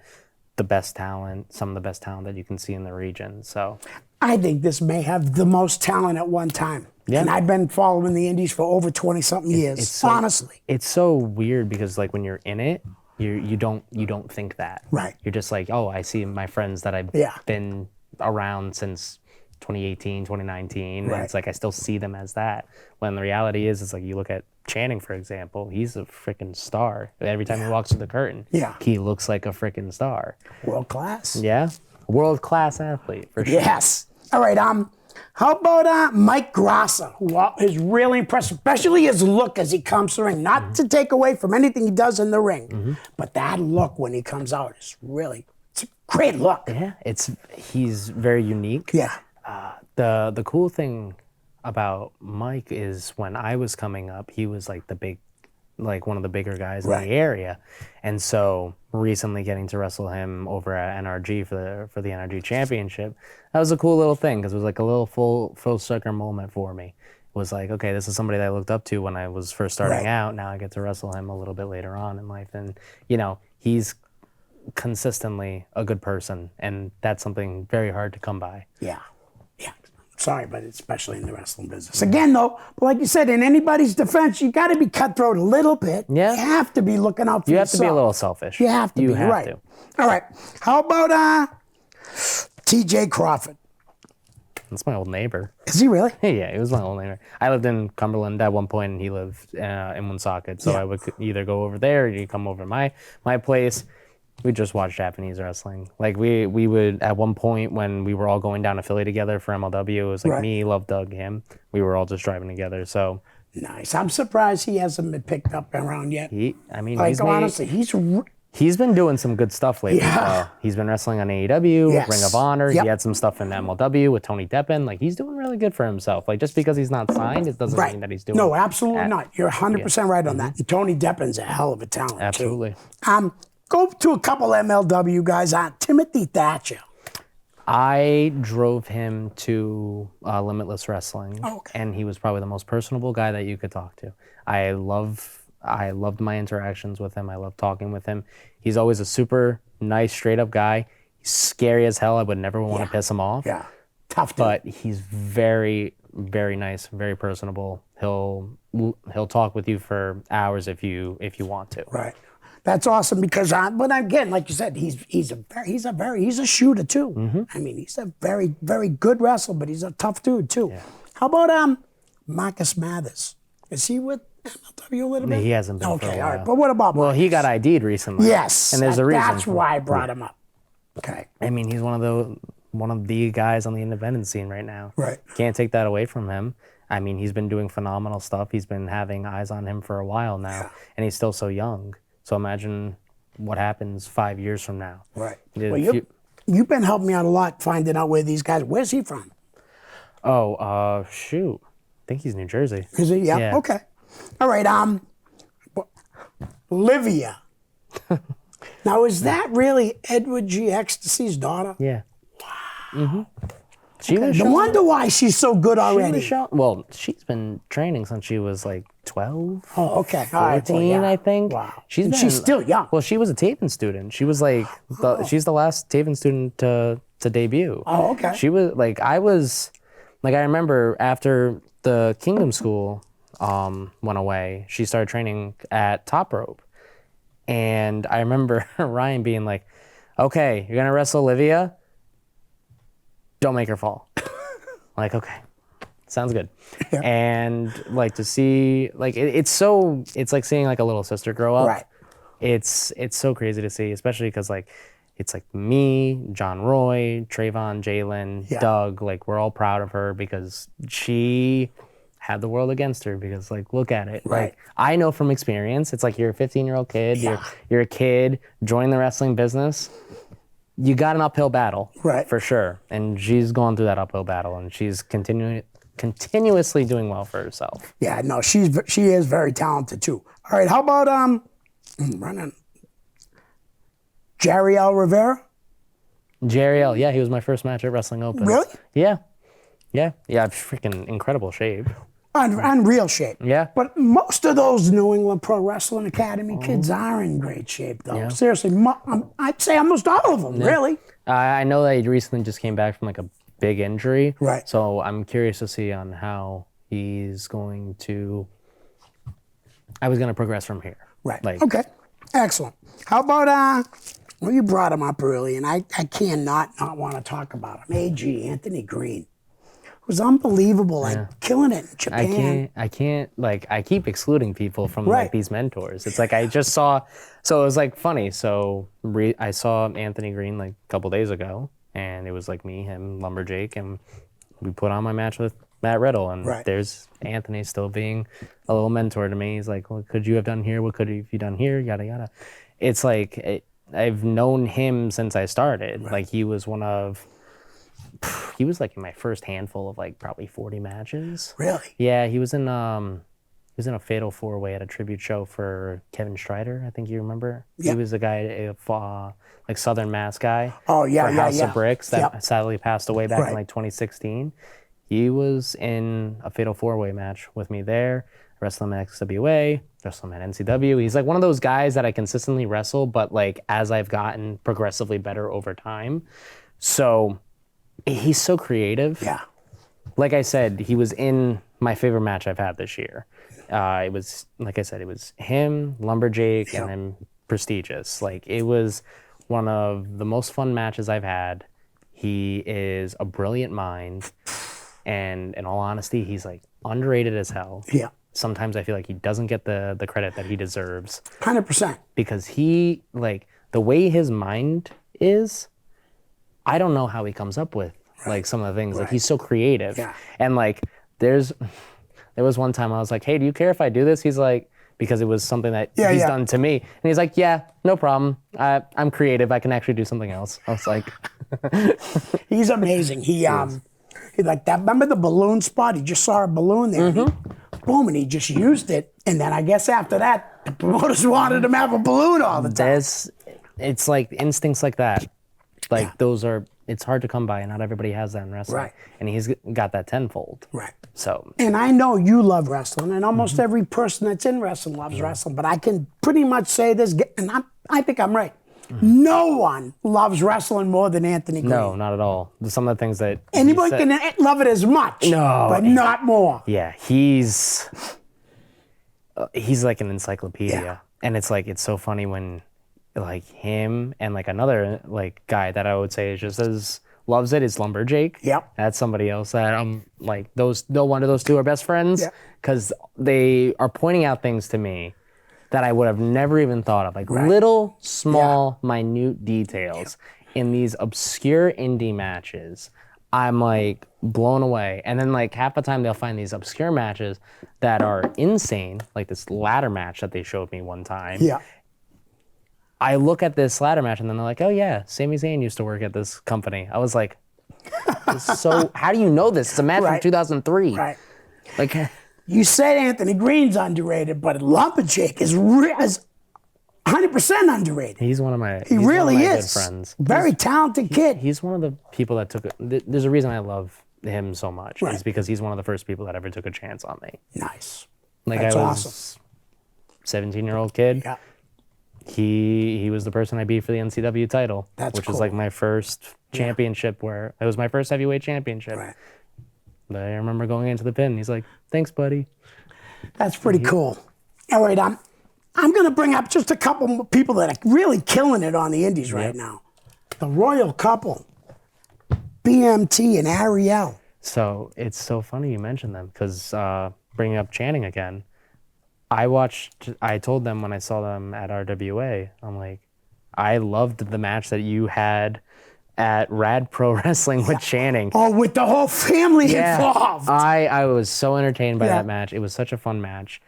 the best talent, some of the best talent that you can see in the region. So I think this may have the most talent at one time. Yeah. And I've been following the Indies for over 20-something years, honestly. it's so weird because when you're in it, you don't think that. Right. You're just like, oh, I see my friends that I've Yeah. been around since 2018, 2019. Right. And it's like I still see them as that. When the reality is, it's like you look at Channing, for example, he's a freaking star. Every time he walks through the curtain, he looks like a freaking star. World class. Yeah. World class athlete, for sure. Yes. All right. How about Mike Grassa, who is really impressive, especially his look as he comes to the ring. Not to take away from anything he does in the ring, but that look when he comes out is it's a great look. Yeah. He's very unique. Yeah. The cool thing about Mike is when I was coming up, he was one of the bigger guys in the area. And so recently getting to wrestle him over at NRG for the NRG championship, that was a cool little thing because it was like a little full circle moment for me. It was like, okay, this is somebody that I looked up to when I was first starting out. Now I get to wrestle him a little bit later on in life. And, he's consistently a good person. And that's something very hard to come by. Yeah. Yeah. Sorry, but especially in the wrestling business. Again, though, like you said, in anybody's defense, you got to be cutthroat a little bit. Yeah. You have to be looking out for You have yourself. to be a little selfish. You have to be. You have right. to. All right. How about TJ Crawford? That's my old neighbor. Is he really? Yeah, he was my old neighbor. I lived in Cumberland at one point, and he lived in Woonsocket. So I would either go over there, or he'd come over to my place. We just watched Japanese wrestling. We would, at one point when we were all going down to Philly together for MLW, it was me, Love Doug, him. We were all just driving together. So nice. I'm surprised he hasn't been picked up around yet. He's been doing some good stuff lately. Yeah. He's been wrestling on AEW, Yes. Ring of Honor. Yep. He had some stuff in MLW with Tony Deppen. He's doing really good for himself. Just because he's not signed, it doesn't mean that he's doing. No, absolutely not. You're 100% right on that. And Tony Deppen's a hell of a talent, Absolutely. too. Go to a couple MLW guys. Timothy Thatcher. I drove him to Limitless Wrestling, Okay. and he was probably the most personable guy that you could talk to. I loved my interactions with him. I loved talking with him. He's always a super nice, straight up guy. He's scary as hell. I would never want to piss him off. Yeah, tough dude. But he's very, very nice, very personable. He'll talk with you for hours if you want to. Right. That's awesome because, but again, like you said, he's a shooter too. Mm-hmm. I mean, he's a very, very good wrestler, but he's a tough dude too. Yeah. How about Marcus Mathers? Is he with MLW a little bit? He hasn't been for a while. All right. But what about Well, Marcus? he got ID'd recently. Yes. And there's a reason. That's why I brought him up. Okay. I mean, he's one of the guys on the independent scene right now. Right. Can't take that away from him. I mean, he's been doing phenomenal stuff. He's been having eyes on him for a while now, and he's still so young. So imagine what happens 5 years from now. Right. Well, you've been helping me out a lot finding out where these guys. Where's he from? Oh, shoot. I think he's New Jersey. Is he? Yeah. Okay. All right. Livia. Now, is that really Edward G. Ecstasy's daughter? Yeah. Wow. Mm-hmm. No wonder why she's so good already. Well, she's been training since she was 12. Oh, okay. 14, I think. Wow. She's still young. Well, she was a Taven student. She was she's the last Taven student to debut. Oh, okay. She was I remember after the Kingdom School went away, she started training at Top Rope. And I remember Ryan being like, okay, you're going to wrestle Olivia? Don't make her fall. Okay. Sounds good. Yeah. And like to see, like it's like seeing like a little sister grow up. Right. It's so crazy to see, especially because like it's like me, John Roy, Trayvon, Jalen, Yeah. Doug. Like we're all proud of her because she had the world against her. Because like look at it. Right. Like I know from experience, it's like you're a 15-year-old kid. Yeah. You're a kid joining the wrestling business. You got an uphill battle, Right. for sure. And she's going through that uphill battle, and she's continuously doing well for herself. Yeah, no, she is very talented too. All right, how about running Jariel Rivera? Jariel, yeah, he was my first match at Wrestling Open. Really? Yeah. Freaking incredible shape. Unreal shape. Yeah. But most of those New England Pro Wrestling Academy kids are in great shape, though. Yeah. Seriously, I'd say almost all of them, really. I know that he recently just came back from like a big injury. Right. So I'm curious to see on how he's going to. I was going to progress from here. Right. Like, Okay. Excellent. How about well, you brought him up early, and I cannot not want to talk about him. AG, Anthony Green. Was unbelievable, like killing it in Japan. I can't, like, I keep excluding people from Right. like these mentors. It's like I just saw, so it was like funny. So I saw Anthony Green like a couple days ago, and it was like me, him, Lumberjake, and we put on my match with Matt Riddle, and Right. there's Anthony still being a little mentor to me. He's like, what could you have done here? What could have you done here? Yada yada. It's like I've known him since I started. Right. Like he was like in my first handful of like probably 40 matches. Really? Yeah, he was in a Fatal 4-Way at a tribute show for Kevin Strider. I think you remember. Yep. He was a guy, like Southern Mass guy. Oh, yeah, for yeah, House yeah. of Bricks that Yep. sadly passed away back Right. in like 2016. He was in a Fatal 4-Way match with me there. Wrestled him at XWA, wrestled him at NCW. He's like one of those guys that I consistently wrestle, but like as I've gotten progressively better over time. So he's so creative. Yeah. Like I said, he was in my favorite match I've had this year. It was, like I said, it was him, Lumberjake, Yep. and then Prestigious. Like, it was one of the most fun matches I've had. He is a brilliant mind. And in all honesty, he's, like, underrated as hell. Yeah. Sometimes I feel like he doesn't get the credit that he deserves. 100%. Because he, like, the way his mind is, I don't know how he comes up with like some of the things. Like he's so creative. Yeah. And like there was one time I was like, hey, do you care if I do this? He's like, because it was something that he's done to me. And he's like, yeah, no problem. I'm creative. I can actually do something else. I was like, He's amazing. He like that. Remember the balloon spot? He just saw a balloon there. And boom, and he just used it. And then I guess after that, the promoters wanted him to have a balloon all the time. it's like instincts like that. Like it's hard to come by, and not everybody has that in wrestling. Right. And he's got that tenfold. Right. So And I know you love wrestling, and almost every person that's in wrestling loves wrestling. But I can pretty much say this, and I think I'm right. No one loves wrestling more than Anthony Green. no, not at all. Some of the things that he Anybody said- can love it as much, but not more. Yeah, he's like an encyclopedia. Yeah. And it's like, it's so funny when like him and like another like guy that I would say is just as loves it is Lumberjake. Yep. That's somebody else that like no wonder those two are best friends, Yeah. because they are pointing out things to me that I would have never even thought of, like little small minute details in these obscure indie matches. I'm like blown away. And then like half the time they'll find these obscure matches that are insane, like this ladder match that they showed me one time. Yeah. I look at this ladder match and then they're like, oh yeah, Sami Zayn used to work at this company. I was like, so how do you know this? It's a match from 2003. Right. Like, You said Anthony Green's underrated, but Lumberjake is 100% underrated. he's one of my He really one of my is. good friends. Very talented kid. He's one of the people that took it. There's a reason I love him so much. Right. Is because he's one of the first people that ever took a chance on me. Nice. Like That's I was awesome. 17-year-old kid. Yeah. He was the person I beat for the NCW title, That's which was cool. like my first championship where it was my first heavyweight championship. Right. But I remember going into the pin. And he's like, "Thanks, buddy." That's pretty cool. All right, I'm going to bring up just a couple more people that are really killing it on the indies right now. The royal couple, BMT and Ariel. So it's so funny you mentioned them because bringing up Channing again, I told them when I saw them at RWA, I'm like, I loved the match that you had at Rad Pro Wrestling with Channing. Oh, with the whole family involved. I was so entertained by Yeah. that match. It was such a fun match.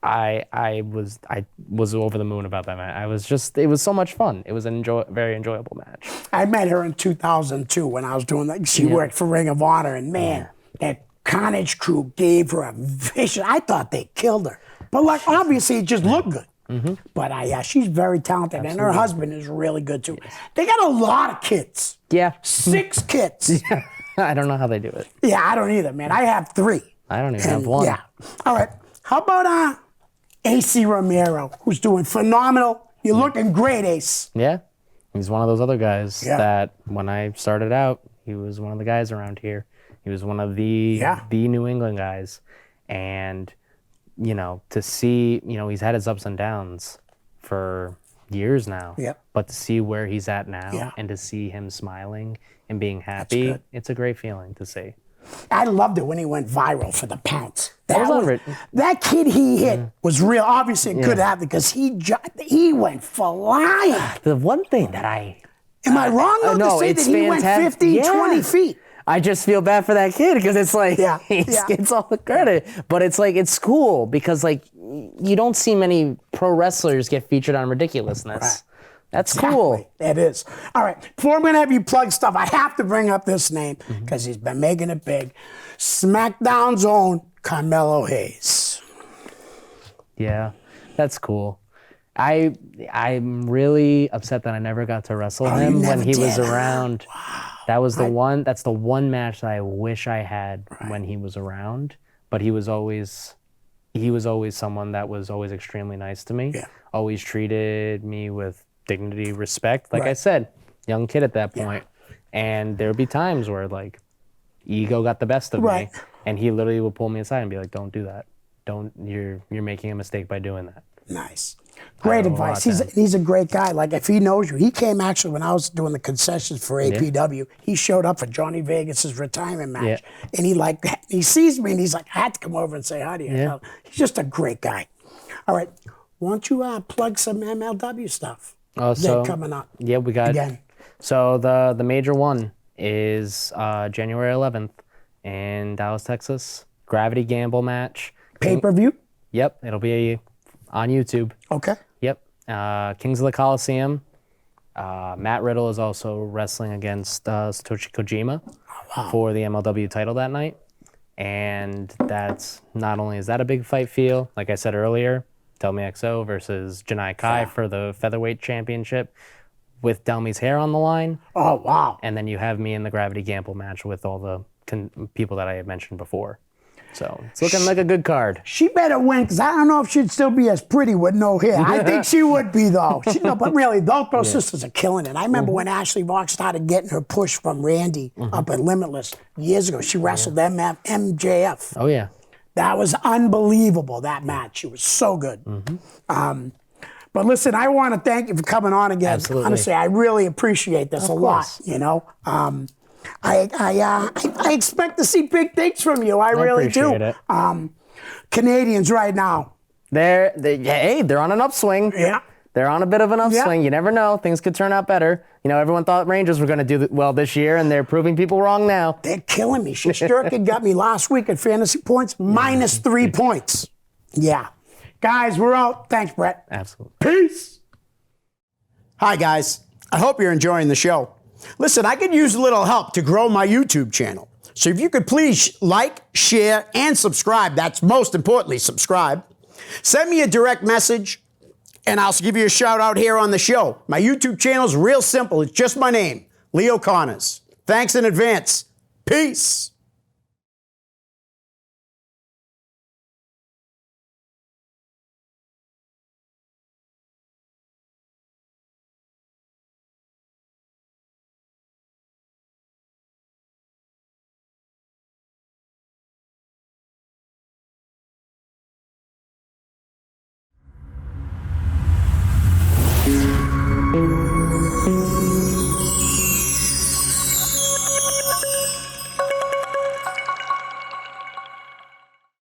I was over the moon about that match. It was so much fun. It was a very enjoyable match. I met her in 2002 when I was doing that. She worked for Ring of Honor, and man, that Carnage crew gave her a vicious. I thought they killed her, but like obviously it just looked good. But she's very talented, and her husband is really good too. They got a lot of kids. Yeah. 6 kids. I don't know how they do it. Yeah, I don't either, man. I have 3. I don't even have one. Yeah. All right. How about AC Romero, who's doing phenomenal? You're looking great, Ace. Yeah. He's one of those other guys Yeah. that when I started out, he was one of the guys around here. He was one of the New England guys. And, to see, he's had his ups and downs for years now. Yep. But to see where he's at now Yeah. and to see him smiling and being happy, good. it's a great feeling to see. I loved it when he went viral for the pounce. That kid he hit was real. Obviously, a good athlete because he went flying. The one thing that Am I wrong though no, to say it's that he went fantastic. 50, 20 feet? I just feel bad for that kid because it's like he gets all the credit, but it's like it's cool because like you don't see many pro wrestlers get featured on ridiculousness. Right. That's cool. That is. All right. Before I'm going to have you plug stuff, I have to bring up this name because he's been making it big. SmackDown's own Carmelo Hayes. Yeah, that's cool. I'm really upset that I never got to wrestle him when he was around. Wow. That's the one match that I wish I had when he was around. But he was always someone that was always extremely nice to me. Yeah. Always treated me with dignity, respect. Like I said, young kid at that point. And there would be times where like ego got the best of me, and he literally would pull me aside and be like, "Don't do that. You're making a mistake by doing that." Nice. Great advice. He's a great guy. Like if he knows you, he came actually when I was doing the concessions for APW. He showed up for Johnny Vegas's retirement match, and he sees me and he's like, I had to come over and say hi to you. Yeah. He's just a great guy. All right, why don't you plug some MLW stuff? Coming up. Yeah, we got. Again. So the major one is January 11th in Dallas, Texas. Gravity Gamble match. Pay-per-view? Yep, it'll be on YouTube. Okay. Yep. Kings of the Coliseum. Matt Riddle is also wrestling against Satoshi Kojima for the MLW title that night. And that's not only is that a big fight feel, like I said earlier, Delmi XO versus Janai Kai for the featherweight championship with Delmi's hair on the line. Oh, wow. And then you have me in the Gravity Gamble match with all the people that I had mentioned before. So it's looking like a good card. She better win because I don't know if she'd still be as pretty with no hair. I think she would be though. But really, those sisters are killing it. I remember when Ashley Rock started getting her push from Randy up at Limitless years ago. She wrestled MJF. Oh yeah. That was unbelievable, that match. It was so good. But listen, I want to thank you for coming on again. Absolutely. Honestly, I really appreciate this a lot, I expect to see big things from you. I really do. It. Canadians right now. They're on an upswing. Yeah. They're on a bit of an upswing. Yeah. You never know. Things could turn out better. Everyone thought Rangers were going to do well this year, and they're proving people wrong now. They're killing me. Shesterkin got me last week at fantasy points, minus 3 points. Yeah. Guys, we're out. Thanks, Brett. Absolutely. Peace. Hi, guys. I hope you're enjoying the show. Listen, I could use a little help to grow my YouTube channel. So if you could please like, share, and subscribe. That's most importantly, subscribe. Send me a direct message, and I'll give you a shout out here on the show. My YouTube channel is real simple. It's just my name, Leo Connors. Thanks in advance. Peace.